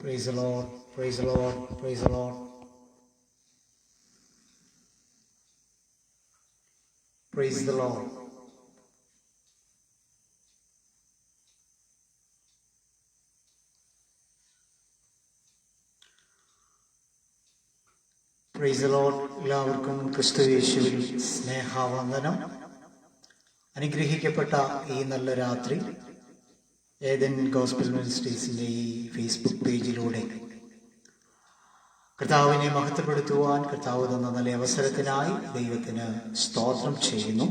Praise the Lord, praise the Lord, praise the Lord. Praise the Lord. Praise the Lord. എല്ലാവർക്കും ക്രിസ്തുയേശുവിൽ സ്നേഹവന്ദനം. അനുഗ്രഹിക്കപ്പെട്ട ഈ നല്ല രാത്രി ഏദൻ ഗോസ്പൽ മിനിസ്ട്രീസിൻ്റെ ഈ ഫേസ്ബുക്ക് പേജിലൂടെ കർത്താവിനെ മഹത്വപ്പെടുത്തുവാൻ കർത്താവ് തന്ന നല്ല അവസരത്തിനായി ദൈവത്തിന് സ്തോത്രം ചെയ്യുന്നു.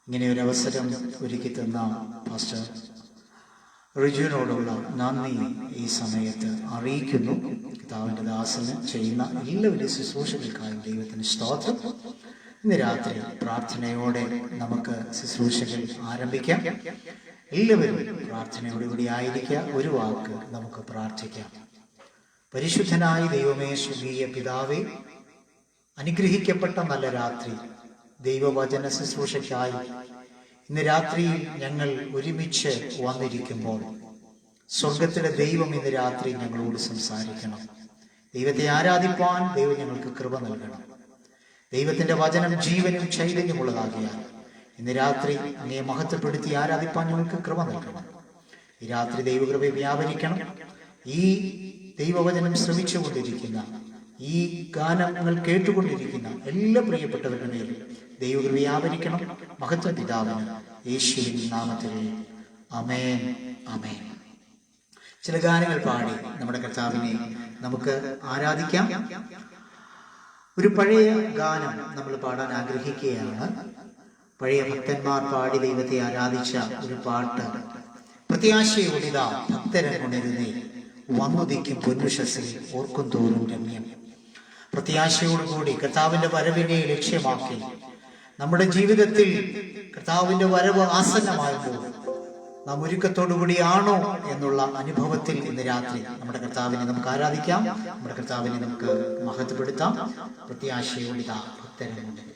ഇങ്ങനെ ഒരു അവസരം ഒരുക്കി തന്ന പാസ്റ്റർ റിജുവിനോടുള്ള നന്ദി ഈ സമയത്ത് അറിയിക്കുന്നു. കർത്താവിൻ്റെ ദാസന് ചെയ്യുന്ന എല്ലാവരുടെ ശുശ്രൂഷകൾക്കായും ദൈവത്തിന് സ്തോത്രം. ഇന്ന് രാത്രി പ്രാർത്ഥനയോടെ നമുക്ക് ശുശ്രൂഷകൾ ആരംഭിക്കാം. എല്ലാവരും പ്രാർത്ഥനയോടുകൂടി ആയിരിക്കുക. ഒരു വാക്ക് നമുക്ക് പ്രാർത്ഥിക്കാം. പരിശുദ്ധനായ ദൈവമേ, സ്വർഗീയ പിതാവേ, അനുഗ്രഹിക്കപ്പെട്ട നല്ല രാത്രി ദൈവവചന ശുശ്രൂഷയ്ക്കായി ഇന്ന് രാത്രിയിൽ ഞങ്ങൾ ഒരുമിച്ച് വന്നിരിക്കുമ്പോൾ സ്വർഗത്തിലെ ദൈവം ഇന്ന് രാത്രി ഞങ്ങളോട് സംസാരിക്കണം. ദൈവത്തെ ആരാധിപ്പാൻ ദൈവം ഞങ്ങൾക്ക് കൃപ നൽകണം. ദൈവത്തിന്റെ വചനം ജീവനും ചൈതന്യമുള്ളതാകിയാൽ ഇന്ന് രാത്രി അങ്ങേ മഹത്വപ്പെടുത്തി ആരാധിപ്പാൻ ഞങ്ങൾക്ക് കൃപ നൽകണം. ഈ രാത്രി ദൈവകൃപ വ്യാപരിക്കണം. ഈ ദൈവവചനം ശ്രമിച്ചുകൊണ്ടിരിക്കുന്ന, ഈ ഗാനങ്ങൾ കേട്ടുകൊണ്ടിരിക്കുന്ന എല്ലാ പ്രിയപ്പെട്ടവരുടെ മേലും ദൈവകൃപ വ്യാപരിക്കണം. മഹത്വ പിതാവിന് യേശുവിൻ നാമത്തിൽ ആമേൻ, ആമേൻ. ചില ഗാനങ്ങൾ പാടി നമ്മുടെ കർത്താവിനെ നമുക്ക് ആരാധിക്കാം. ഒരു പഴയ ഗാനം നമ്മൾ പാടാൻ ആഗ്രഹിക്കുകയാണ്. പഴയ ഭക്തന്മാർ പാടി ദൈവത്തെ ആരാധിച്ച ഒരു പാട്ട്. പ്രത്യാശയോടിതാ ഭക്തരങ്ങുണരുന്നേ, വന്നുദിക്കും പൊന്നുഷസിൽ ഓർക്കും തോറും രമ്യം. പ്രത്യാശയോടുകൂടി കർത്താവിന്റെ വരവിനെ ലക്ഷ്യമാക്കി നമ്മുടെ ജീവിതത്തിൽ കർത്താവിന്റെ വരവ് ആസന്നമാകുമ്പോൾ നാം ഒരുക്കത്തോടുകൂടിയാണോ എന്നുള്ള അനുഭവത്തിൽ ഇന്ന് രാത്രി നമ്മുടെ കർത്താവിനെ നമുക്ക് ആരാധിക്കാം. നമ്മുടെ കർത്താവിനെ നമുക്ക് മഹത്വപ്പെടുത്താം. പ്രത്യാശയോടിതാ ഭക്തരങ്ങുണരുന്നേ.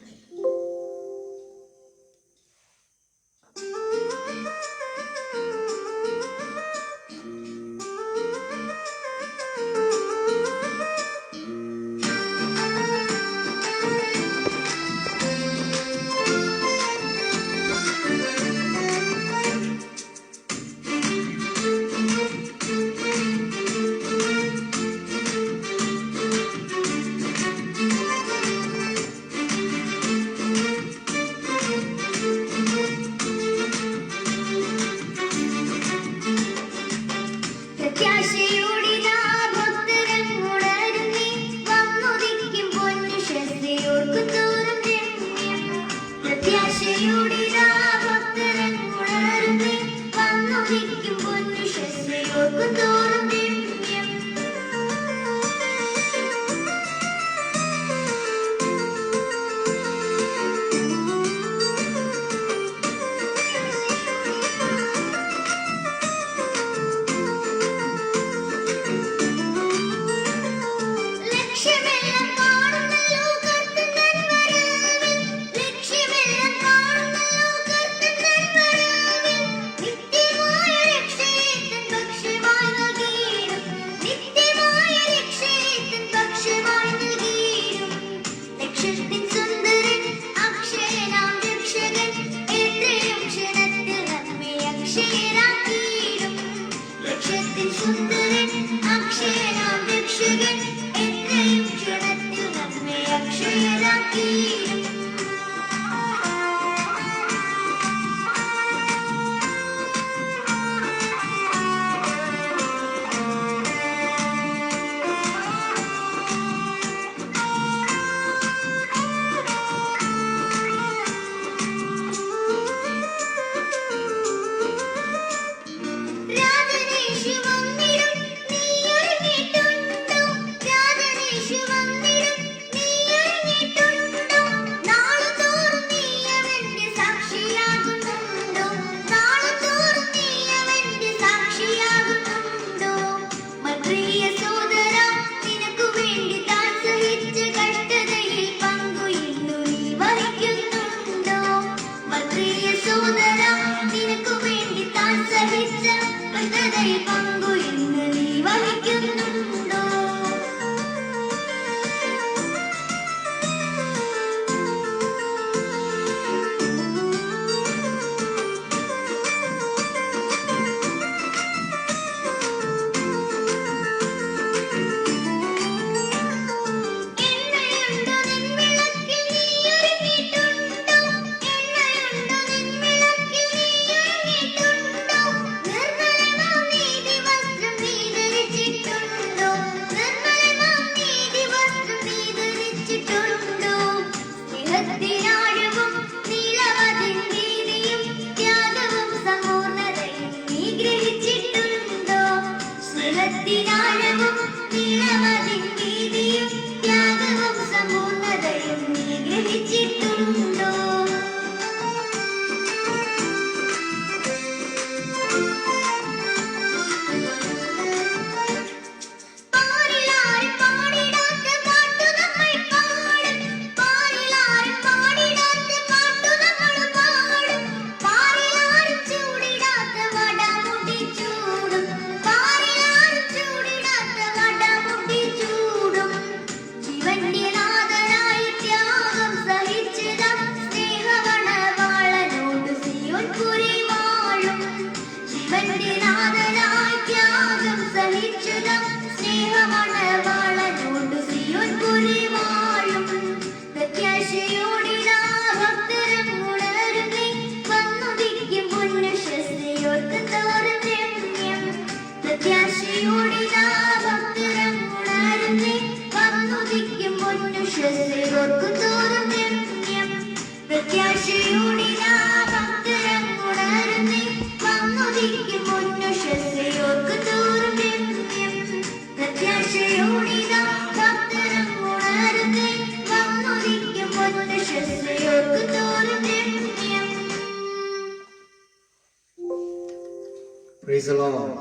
Praise the Lord.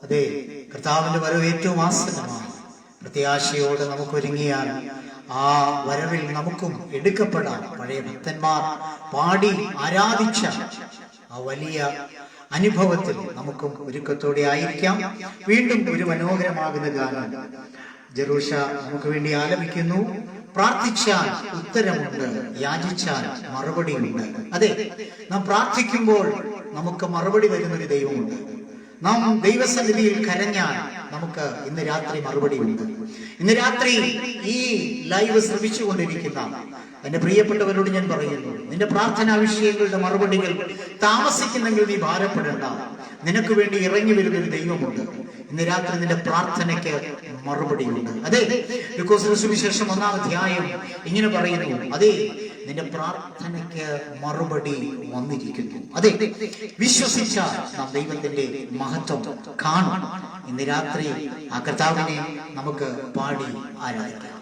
അതെ, കർത്താവിന്റെ വരവ് ഏറ്റവും ആസന്നമാണ്. പ്രത്യാശയോടെ നമുക്ക് ഒരുങ്ങിയാൽ ആ വരവിൽ നമുക്കും എടുക്കപ്പെടാം. പഴയ ഭക്തന്മാർ പാടി ആരാധിച്ച ആ വലിയ അനുഭവത്തിൽ നമുക്കും ഒരുക്കത്തോടെ ആയിരിക്കാം. വീണ്ടും ഒരു മനോഹരമാകുന്ന ഗാനം ജെറൂഷ നമുക്ക് വേണ്ടി ആലപിക്കുന്നു. പ്രാർത്ഥിച്ചാൽ ഉത്തരമുണ്ട്, യാചിച്ചാൽ മറുപടിയുണ്ട്. അതെ, നാം പ്രാർത്ഥിക്കുമ്പോൾ നമുക്ക് മറുപടി വരുന്നൊരു ദൈവമുണ്ട്. നാം ദൈവസന്നിധിയിൽ കരഞ്ഞാൽ നമുക്ക് ഇന്ന് രാത്രി മറുപടിയുണ്ട്. ഇന്ന് രാത്രി ഈ ലൈവ് ശ്രമിച്ചുകൊണ്ടിരിക്കുന്ന എന്റെ പ്രിയപ്പെട്ടവരോട് ഞാൻ പറയുന്നു, നിന്റെ പ്രാർത്ഥനാ വിഷയങ്ങളുടെ മറുപടികൾ താമസിക്കുന്നെങ്കിൽ നീ ഭാരപ്പെടേണ്ട. നിനക്ക് വേണ്ടി ഇറങ്ങി വരുന്നൊരു ദൈവമുണ്ട്. ഇന്ന് രാത്രി നിന്റെ പ്രാർത്ഥനയ്ക്ക് മറുപടിയുണ്ട്. അതെ, ലൂക്കോസിന്റെ സുവിശേഷം 1-ാം അധ്യായം ഇങ്ങനെ പറയുന്നു, അതെ, നിന്റെ പ്രാർത്ഥനയ്ക്ക് മറുപടി വന്നിരിക്കുന്നു. അതെ, വിശ്വസിച്ച നാം ദൈവത്തിന്റെ മഹത്വം കാണും. ഇന്ന് രാത്രി ആ കർത്താവിനെ നമുക്ക് പാടി ആരാധിക്കാം.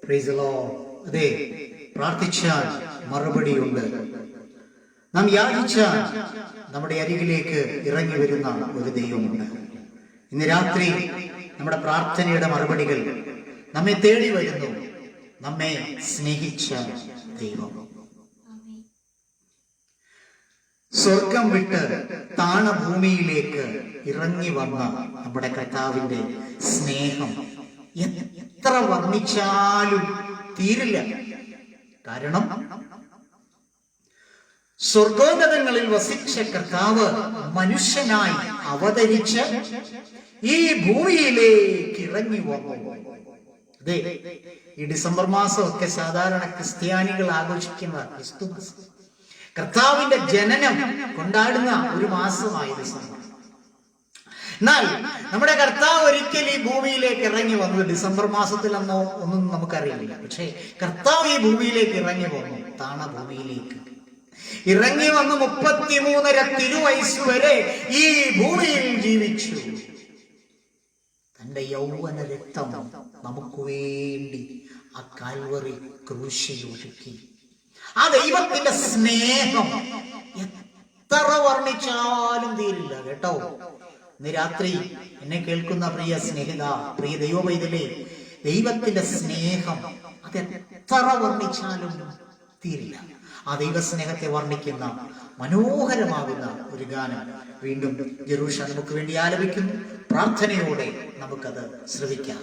Praise the Lord. അതെ, പ്രാർത്ഥിച്ചാൽ മറുപടിയുണ്ട്. നാം യാചിച്ചാൽ നമ്മുടെ അരികിലേക്ക് ഇറങ്ങി വരുന്ന ഒരു ദൈവമുണ്ട്. ഇന്ന് രാത്രി നമ്മുടെ പ്രാർത്ഥനയുടെ മറുപടികൾ നമ്മെ തേടി വരുന്നു. നമ്മെ സ്നേഹിച്ച ദൈവം, സ്വർഗം വിട്ട് താണഭൂമിയിലേക്ക് ഇറങ്ങി വന്ന നമ്മുടെ കർത്താവിന്റെ സ്നേഹം എത്ര വർണ്ണിച്ചാലും തീരില്ല. കാരണം സ്വർഗോന്നതങ്ങളിൽ വസിച്ച കർത്താവ് മനുഷ്യനായി അവതരിച്ച് ഈ ഭൂമിയിലേക്ക് ഇറങ്ങി വന്നു. അതെ, ഈ ഡിസംബർ മാസമൊക്കെ സാധാരണ ക്രിസ്ത്യാനികൾ ആഘോഷിക്കുന്ന ക്രിസ്തുമസ്, കർത്താവിന്റെ ജനനം കൊണ്ടാടുന്ന ഒരു മാസമായി ഡിസംബർ. എന്നാൽ നമ്മുടെ കർത്താവ് ഒരിക്കൽ ഈ ഭൂമിയിലേക്ക് ഇറങ്ങി വന്നത് ഡിസംബർ മാസത്തിലെന്നോ ഒന്നും നമുക്കറിയില്ല. പക്ഷേ കർത്താവ് ഈ ഭൂമിയിലേക്ക് ഇറങ്ങി വന്നു. താണഭൂമിയിലേക്ക് ഇറങ്ങി വന്ന് 33 തിരുവയസ്സ് വരെ ഈ ഭൂമിയിൽ ജീവിച്ചു. തന്റെ യൗവന രക്തം നമുക്ക് വേണ്ടി ആ കാൽവറി ക്രൂശിൽ ഒഴുക്കി. ആ ദൈവത്തിന്റെ സ്നേഹം എത്ര വർണ്ണിച്ചാലും തീരില്ല കേട്ടോ. ഇന്ന് രാത്രി എന്നെ കേൾക്കുന്ന പ്രിയ സ്നേഹിത, പ്രിയ ദൈവവൈതലേ, ദൈവത്തിന്റെ സ്നേഹം അതെത്ര വർണ്ണിച്ചാലും തീരില്ല. ആ ദൈവസ്നേഹത്തെ വർണ്ണിക്കുന്ന മനോഹരമാകുന്ന ഒരു ഗാനം വീണ്ടും ജെറൂഷ നമുക്ക് വേണ്ടി ആലപിക്കുന്നു. പ്രാർത്ഥനയോടെ നമുക്കത് ശ്രവിക്കാം.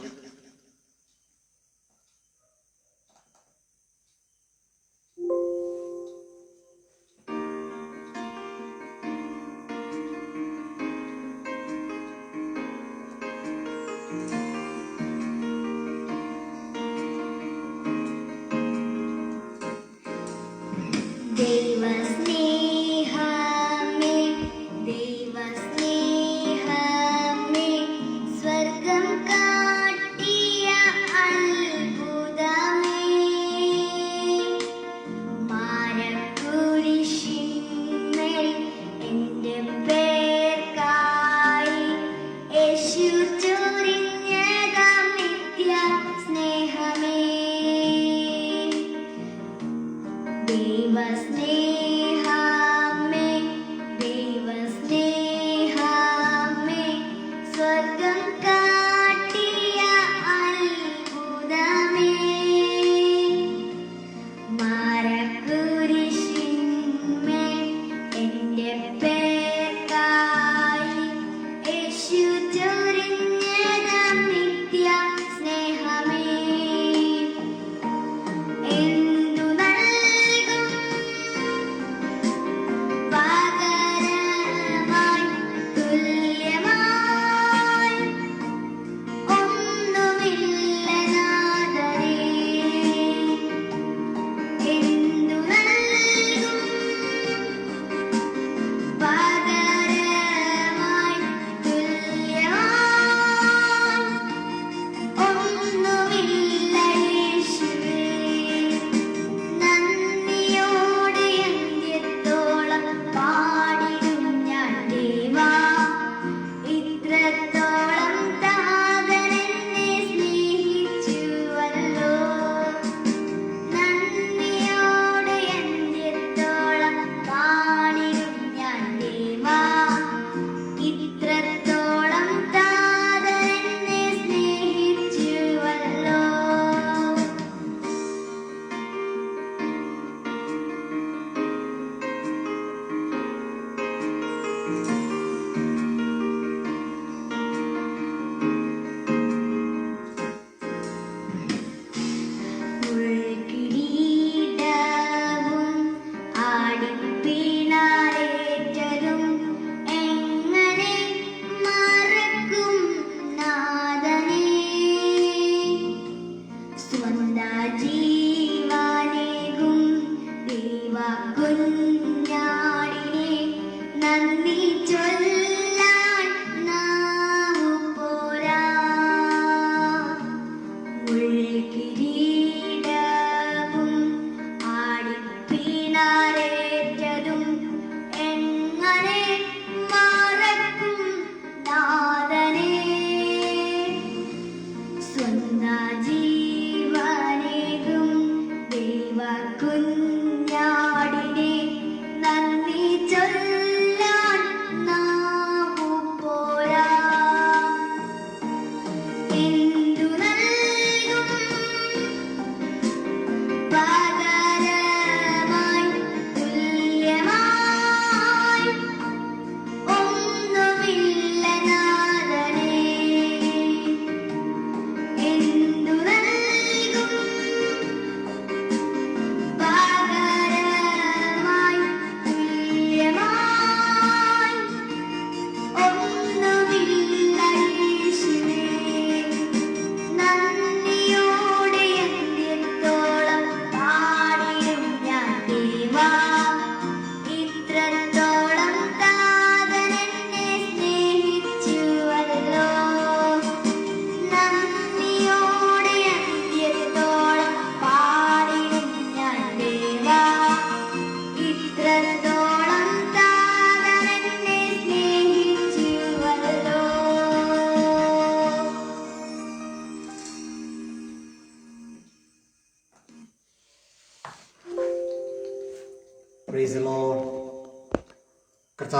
ജീവനെ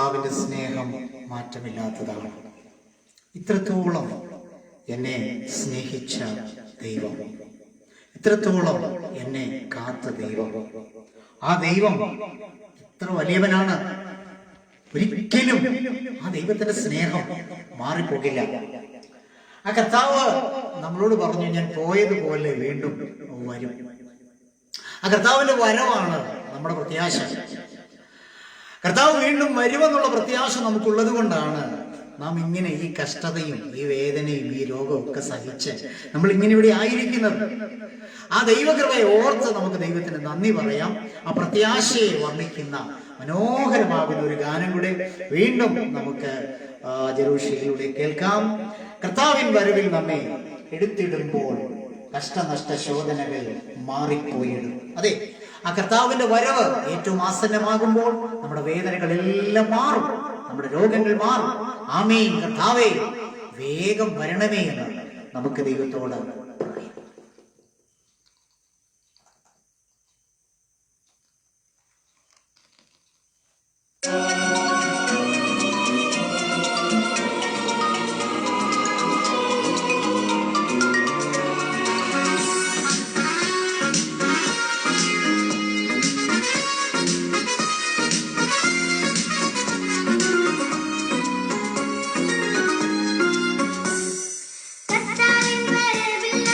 കർത്താവിൻ്റെ സ്നേഹം മാറ്റമില്ലാത്തതാണ്. ഇത്രത്തോളം എന്നെ സ്നേഹിച്ച ദൈവം, ഇത്രത്തോളം എന്നെ കാത്ത ദൈവം, ആ ദൈവം എത്ര വലിയവനാണ്. ഒരിക്കലും ആ ദൈവത്തിന്റെ സ്നേഹം മാറിപ്പോകില്ല. ആ കർത്താവ് നമ്മളോട് പറഞ്ഞു, ഞാൻ പോയതുപോലെ വീണ്ടും വരും. ആ കർത്താവിന്റെ വരവാണ് നമ്മുടെ പ്രത്യാശ. കർത്താവ് വീണ്ടും വരുമെന്നുള്ള പ്രത്യാശ നമുക്കുള്ളത് കൊണ്ടാണ് നാം ഇങ്ങനെ ഈ കഷ്ടതയും ഈ വേദനയും ഈ രോഗവും ഒക്കെ സഹിച്ച് നമ്മൾ ഇങ്ങനെ ഇവിടെ ആയിരിക്കുന്നത്. ആ ദൈവകൃപയെ ഓർത്ത് നമുക്ക് ദൈവത്തിന് നന്ദി പറയാം. ആ പ്രത്യാശയെ വർണ്ണിക്കുന്ന മനോഹരമാകുന്ന ഒരു ഗാനം കൂടെ വീണ്ടും നമുക്ക് ജെറൂഷയിലൂടെ കേൾക്കാം. കർത്താവിൻ വരവിൽ നമ്മെ എടുത്തിടുമ്പോൾ കഷ്ടനഷ്ട ശോധനകൾ മാറിപ്പോയിടും. അതെ, ആ കർത്താവിന്റെ വരവ് ഏറ്റവും ആസന്നമാകുമ്പോൾ നമ്മുടെ വേദനകളെല്ലാം മാറും, നമ്മുടെ രോഗങ്ങൾ മാറും. ആമേൻ. കർത്താവേ, വേഗം വരണമേ എന്ന് നമുക്ക് ദൈവത്തോട് പറയാം. കർത്താവിൻ വരവിൽ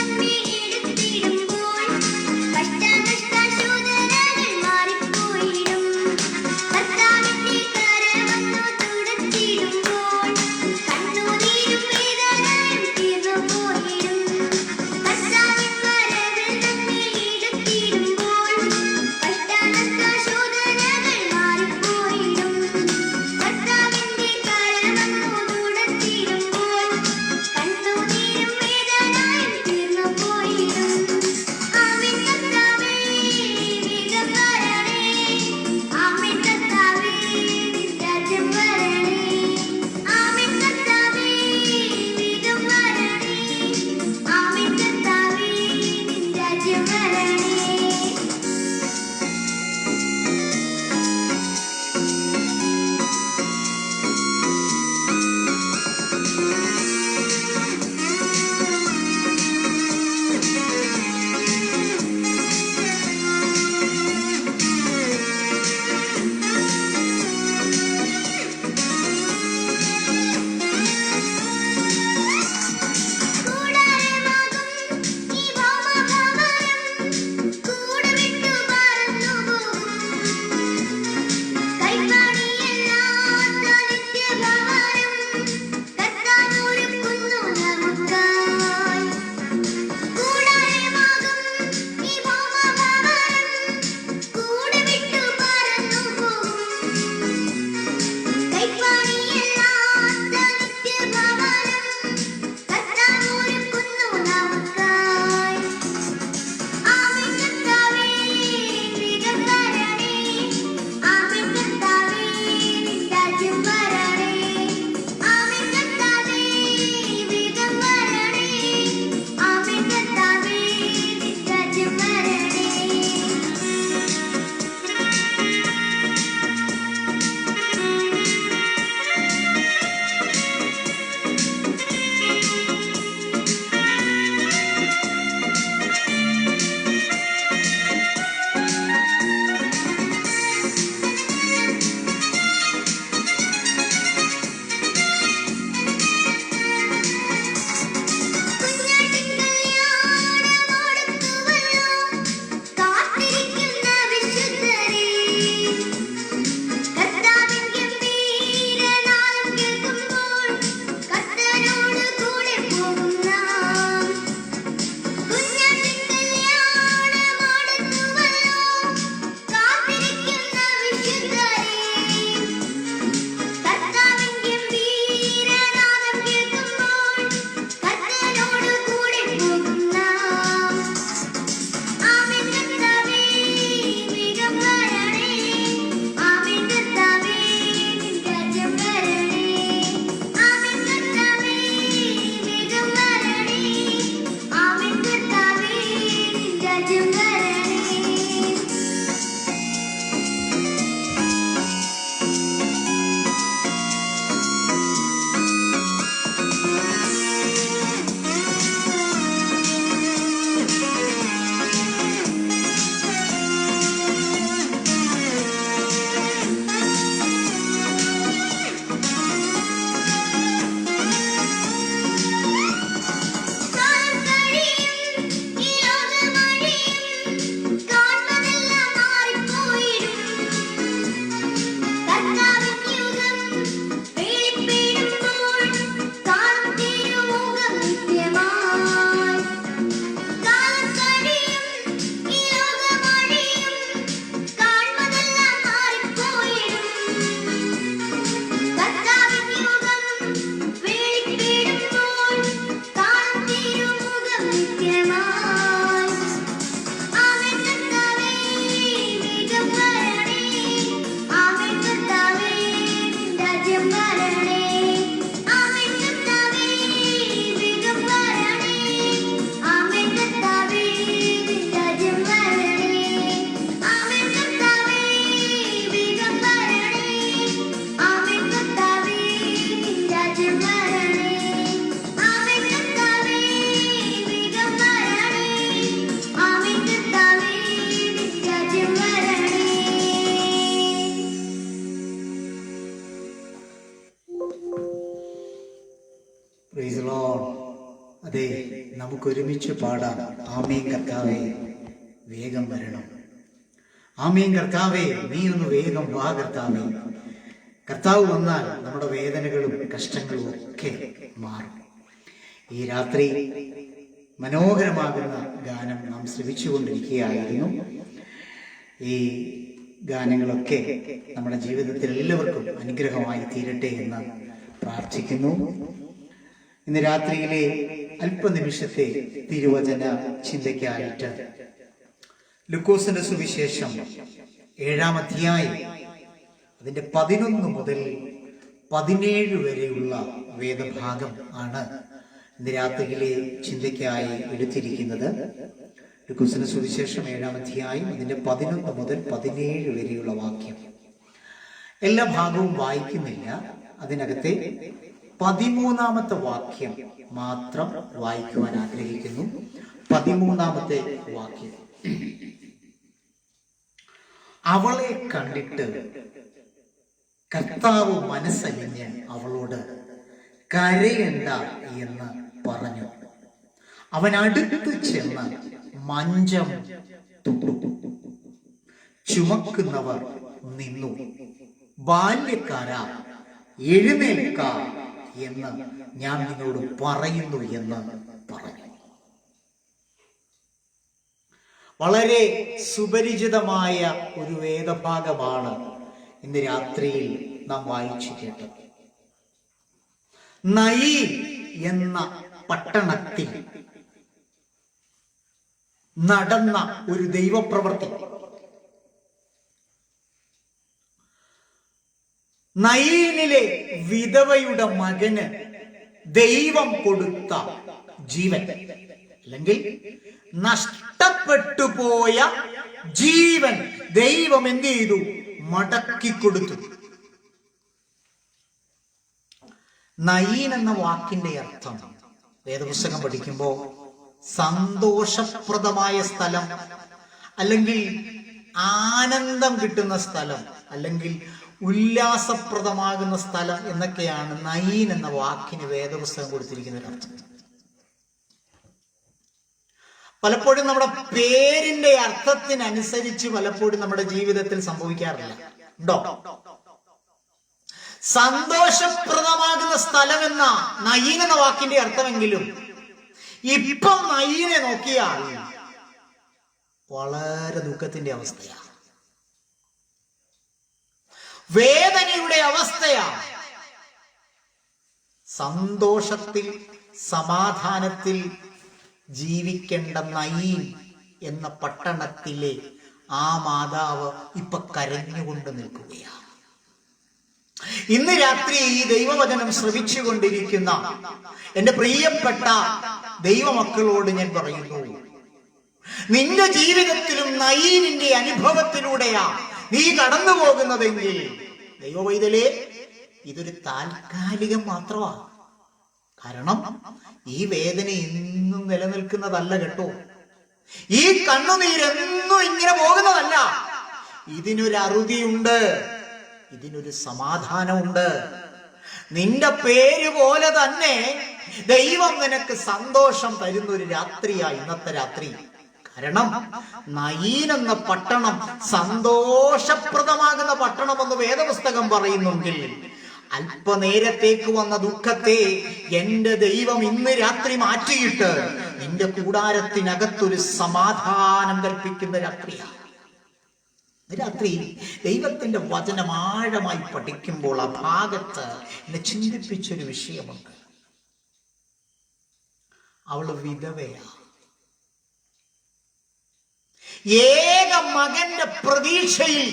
അതെ, നമുക്കൊരുമിച്ച് പാടാം. ആമേൻ കർത്താവേ, വേഗം വരണം. ആമേൻ കർത്താവേ, നീ ഒന്ന് വേഗം വാ കർത്താവേ. കർത്താവ് വന്നാൽ നമ്മുടെ വേദനകളും കഷ്ടങ്ങളും ഒക്കെ മാറും. ഈ രാത്രി മനോഹരമാകുന്ന ഗാനം നാം ശ്രവിച്ചുകൊണ്ടിരിക്കുകയായിരുന്നു. ഈ ഗാനങ്ങളൊക്കെ നമ്മുടെ ജീവിതത്തിൽ എല്ലാവർക്കും അനുഗ്രഹമായി തീരട്ടെ എന്ന് പ്രാർത്ഥിക്കുന്നു. ഇന്ന് രാത്രിയിലെ അല്പനിമിഷത്തെ തിരുവചന ചിന്തയ്ക്കായിട്ട് ലൂക്കോസിന്റെ സുവിശേഷം 7-ാം അധ്യായം അതിന്റെ 11 മുതൽ 17 വരെയുള്ള വേദഭാഗം ആണ് ഇന്ന് രാത്രിയിലെ ചിന്തയ്ക്കായി എടുത്തിരിക്കുന്നത്. ലൂക്കോസിന്റെ സുവിശേഷം 7-ാം അധ്യായം അതിന്റെ 11 മുതൽ 17 വരെയുള്ള വാക്യം. എല്ലാ ഭാഗവും വായിക്കുന്നില്ല. അതിനകത്തെ 13-ാമത്തെ വാക്യം മാത്രം വായിക്കുവാൻ ആഗ്രഹിക്കുന്നു. 13-ാമത്തെ വാക്യം: അവളെ കണ്ടിട്ട് കർത്താവ് മനസ്സലിഞ്ഞ് അവളോട് കരയണ്ട എന്ന് പറഞ്ഞു. അവൻ അടുത്ത് ചെന്ന് മഞ്ചം തൊട്ടു. ചുമക്കുന്നവർ നിന്നു. ബാല്യക്കാരാ, എഴുന്നേൽക്ക എന്ന് ഞാൻ നിന്നോട് പറയുന്നു എന്ന് പറഞ്ഞു. വളരെ സുപരിചിതമായ ഒരു വേദഭാഗമാണ് ഇന്ന് രാത്രിയിൽ നാം വായിച്ചു കേട്ടത്. നയീൻ എന്ന പട്ടണത്തിൽ നടന്ന ഒരു ദൈവപ്രവൃത്തി. നയീനിലെ വിധവയുടെ മകന് ദൈവം കൊടുത്ത ജീവൻ, അല്ലെങ്കിൽ നഷ്ടപ്പെട്ടു പോയ ജീവൻ ദൈവം എന്ത് ചെയ്തു? മടക്കി കൊടുത്തു. നയീൻ എന്ന വാക്കിന്റെ അർത്ഥം വേദപുസ്തകം പഠിക്കുമ്പോൾ സന്തോഷപ്രദമായ സ്ഥലം, അല്ലെങ്കിൽ ആനന്ദം കിട്ടുന്ന സ്ഥലം, അല്ലെങ്കിൽ ഉല്ലാസപ്രദമാകുന്ന സ്ഥലം എന്നൊക്കെയാണ് നയീൻ എന്ന വാക്കിന് വേദപുസ്തകം കൊടുത്തിരിക്കുന്ന അർത്ഥം. പലപ്പോഴും നമ്മുടെ പേരിന്റെ അർത്ഥത്തിനനുസരിച്ച് പലപ്പോഴും നമ്മുടെ ജീവിതത്തിൽ സംഭവിക്കാറില്ല. ഉണ്ടോ? സന്തോഷപ്രദമാകുന്ന സ്ഥലം എന്ന നയീൻ എന്ന വാക്കിന്റെ അർത്ഥമെങ്കിലും ഇപ്പം നയീനെ നോക്കിയാൽ വളരെ ദുഃഖത്തിന്റെ അവസ്ഥയാണ്, വേദനയുടെ അവസ്ഥയാണ്. സന്തോഷത്തിൽ സമാധാനത്തിൽ ജീവിക്കേണ്ട നയീൻ എന്ന പട്ടണത്തിലെ ആ മാതാവ് ഇപ്പൊ കരഞ്ഞുകൊണ്ട് നിൽക്കുകയാണ്. ഇന്ന് രാത്രി ഈ ദൈവവചനം ശ്രവിച്ചുകൊണ്ടിരിക്കുന്ന എന്റെ പ്രിയപ്പെട്ട ദൈവമക്കളോട് ഞാൻ പറയുന്നു, നിന്റെ ജീവിതത്തിലും നയീനിന്റെ അനുഭവത്തിലൂടെയാ നീ കടന്നു പോകുന്നതെങ്കിൽ ദൈവവൈതലേ, ഇതൊരു താൽക്കാലികം മാത്രമാണ്. കാരണം ഈ വേദന ഇന്നും നിലനിൽക്കുന്നതല്ല കേട്ടോ. ഈ കണ്ണുനീരെന്നും ഇങ്ങനെ പോകുന്നതല്ല. ഇതിനൊരു അറുതിയുണ്ട്, ഇതിനൊരു സമാധാനമുണ്ട്. നിന്റെ പേര് പോലെ തന്നെ ദൈവം നിനക്ക് സന്തോഷം തരുന്ന ഒരു രാത്രിയായി ഇന്നത്തെ രാത്രി. കാരണം നയീൻ എന്ന പട്ടണം സന്തോഷപ്രദമാകുന്ന പട്ടണമെന്ന് വേദപുസ്തകം പറയുന്നെങ്കിൽ അല്പനേരത്തേക്ക് വന്ന ദുഃഖത്തെ എന്റെ ദൈവം ഇന്ന് രാത്രി മാറ്റിയിട്ട് നിന്റെ കൂടാരത്തിനകത്തൊരു സമാധാനം കൽപ്പിക്കുന്ന രാത്രിയാണ്. രാത്രി ദൈവത്തിന്റെ വചനം ആഴമായി പഠിക്കുമ്പോൾ ആ ഭാഗത്ത് എന്നെ ചിന്തിപ്പിച്ചൊരു വിഷയമുണ്ട്. അവള് വിധവയാ. ഏക മകന്റെ പ്രതീക്ഷയിൽ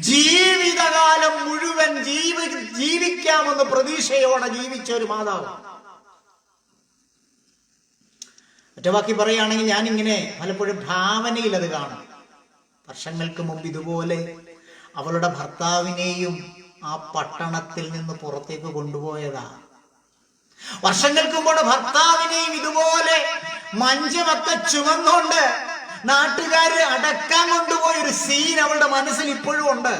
ജീവിതകാലം മുഴുവൻ ജീവിക്കാമെന്ന് പ്രതീക്ഷയോടെ ജീവിച്ച ഒരു മാതാവ്. ഒറ്റവാക്കി പറയുകയാണെങ്കിൽ ഞാനിങ്ങനെ പലപ്പോഴും ഭാവനയിൽ അത് കാണും. വർഷങ്ങൾക്ക് മുമ്പ് ഇതുപോലെ അവളുടെ ഭർത്താവിനെയും ആ പട്ടണത്തിൽ നിന്ന് പുറത്തേക്ക് കൊണ്ടുപോയതാ. വർഷങ്ങൾക്ക് മുമ്പ് ഭർത്താവിനെയും ഇതുപോലെ മഞ്ചമൊക്കെ ചുമന്നുകൊണ്ട് നാട്ടുകാര് അടക്കാൻ കൊണ്ടുപോയ ഒരു സീൻ അവളുടെ മനസ്സിൽ ഇപ്പോഴും ഉണ്ട്.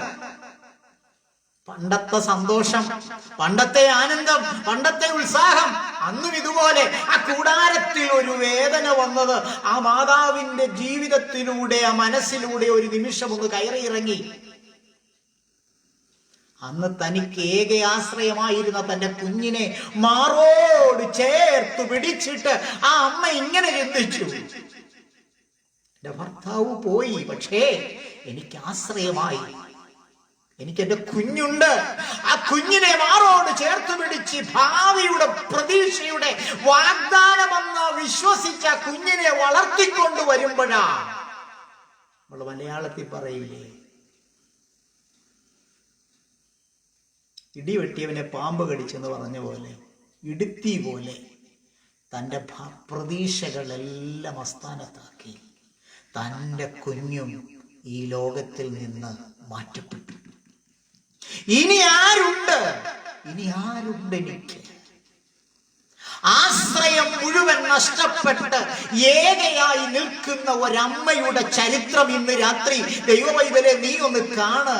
പണ്ടത്തെ സന്തോഷം, പണ്ടത്തെ ആനന്ദം, പണ്ടത്തെ ഉത്സാഹം, അന്നും ഇതുപോലെ ആ കൂടാരത്തിൽ ഒരു വേദന വന്നത് ആ മാതാവിന്റെ ജീവിതത്തിലൂടെ, ആ മനസ്സിലൂടെ ഒരു നിമിഷം ഒന്ന് കയറിയിറങ്ങി. അന്ന് തനിക്ക് ഏക ആശ്രയമായിരുന്ന തന്റെ കുഞ്ഞിനെ മാറോട് ചേർത്ത് പിടിച്ചിട്ട് ആ അമ്മ ഇങ്ങനെ ചിന്തിച്ചു, എന്റെ ഭർത്താവ് പോയി, പക്ഷേ എനിക്ക് ആശ്രയമായി, എനിക്ക് എന്റെ കുഞ്ഞുണ്ട്. ആ കുഞ്ഞിനെ മാറോട് ചേർത്ത് പിടിച്ച് ഭാവിയുടെ പ്രതീക്ഷയുടെ വാഗ്ദാനമെന്ന് വിശ്വസിച്ച കുഞ്ഞിനെ വളർത്തിക്കൊണ്ട് വരുമ്പോഴാ നമ്മൾ മലയാളത്തിൽ പറയില്ലേ, ഇടിവെട്ടിയവനെ പാമ്പ് കടിച്ചെന്ന് പറഞ്ഞ പോലെ, ഇടുത്തി പോലെ തൻ്റെ പ്രതീക്ഷകളെല്ലാം അസ്ഥാനത്താക്കി തൻ്റെ കുഞ്ഞും ഈ ലോകത്തിൽ നിന്ന് മാറ്റപ്പെട്ടു. ഇനി ആരുണ്ട് എനിക്ക്? ആശ്രയം മുഴുവൻ നഷ്ടപ്പെട്ട് ഏകയായി നിൽക്കുന്ന ഒരമ്മയുടെ ചരിത്രം ഇന്ന് രാത്രി ദൈവവൈതലെ നീ ഒന്ന് കാണ്.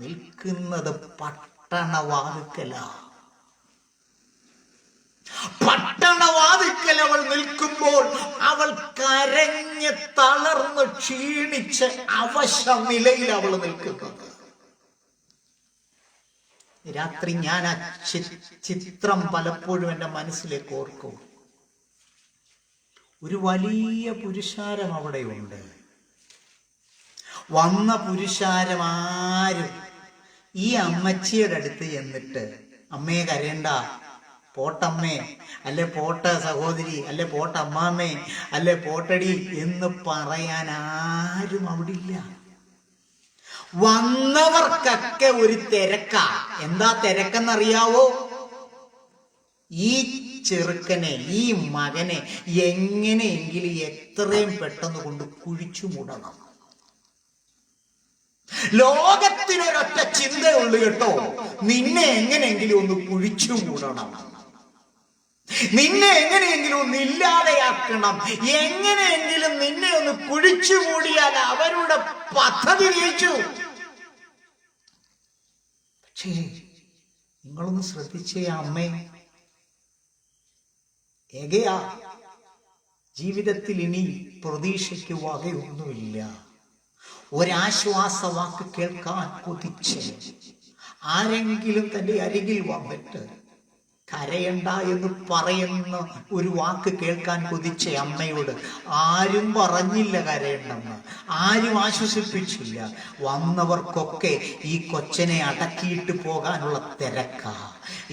നിൽക്കുന്നത് പട്ടണവാതിക്കൽ അവൾ നിൽക്കുമ്പോൾ അവൾ കരഞ്ഞ് തളർന്ന് ക്ഷീണിച്ച് അവശ നിലയിൽ അവൾ നിൽക്കുന്നത്. രാത്രി ഞാൻ ആ ചിത്രം പലപ്പോഴും എൻ്റെ മനസ്സിലേക്ക് ഓർക്കും. ഒരു വലിയ പുരുഷാരം അവിടെയുണ്ട്. വന്ന പുരുഷാരം ആരും ഈ അമ്മച്ചിയുടെ അടുത്ത് ചെന്നിട്ട്, അമ്മയെ കരയണ്ട, പോട്ടമ്മേ, അല്ലെ പോട്ട സഹോദരി, അല്ലെ പോട്ടമ്മാമ്മേ, അല്ലെ പോട്ടടി എന്ന് പറയാൻ ആരും അവിടെ ഇല്ല. വന്നവർക്കൊക്കെ ഒരു തിരക്കാ. എന്താ തിരക്കെന്നറിയാവോ? ഈ ചെറുക്കനെ, ഈ മകനെ എങ്ങനെയെങ്കിലും എത്രയും പെട്ടെന്ന് കൊണ്ട് കുഴിച്ചു മൂടണം. ലോകത്തിനൊരൊറ്റ ചിന്തയുള്ളു കേട്ടോ, നിന്നെ എങ്ങനെയെങ്കിലും ഒന്ന് കുഴിച്ചു മൂടണം, നിന്നെ എങ്ങനെയെങ്കിലും ഒന്ന് ഇല്ലാതെയാക്കണം, എങ്ങനെയെങ്കിലും നിന്നെ ഒന്ന് കുഴിച്ചു മൂടിയാൽ അവരുടെ പദ്ധതി ജയിച്ചു. പക്ഷേ നിങ്ങളൊന്ന് ശ്രദ്ധിച്ചേ, അമ്മേ ഏകയാ, ജീവിതത്തിൽ ഇനി പ്രതീക്ഷയ്ക്ക് വകയൊന്നുമില്ല. ഒരാശ്വാസ വാക്ക് കേൾക്കാൻ കൊതിച്ച് ആരെങ്കിലും തന്റെ അരികിൽ വന്നിട്ട് കരയണ്ട എന്ന് പറയുന്ന ഒരു വാക്ക് കേൾക്കാൻ കൊതിച്ച അമ്മയോട് ആരും പറഞ്ഞില്ല കരയണ്ടെന്ന്, ആരും ആശ്വസിപ്പിച്ചില്ല. വന്നവർക്കൊക്കെ ഈ കൊച്ചനെ അടക്കിയിട്ട് പോകാനുള്ള തിരക്കാ.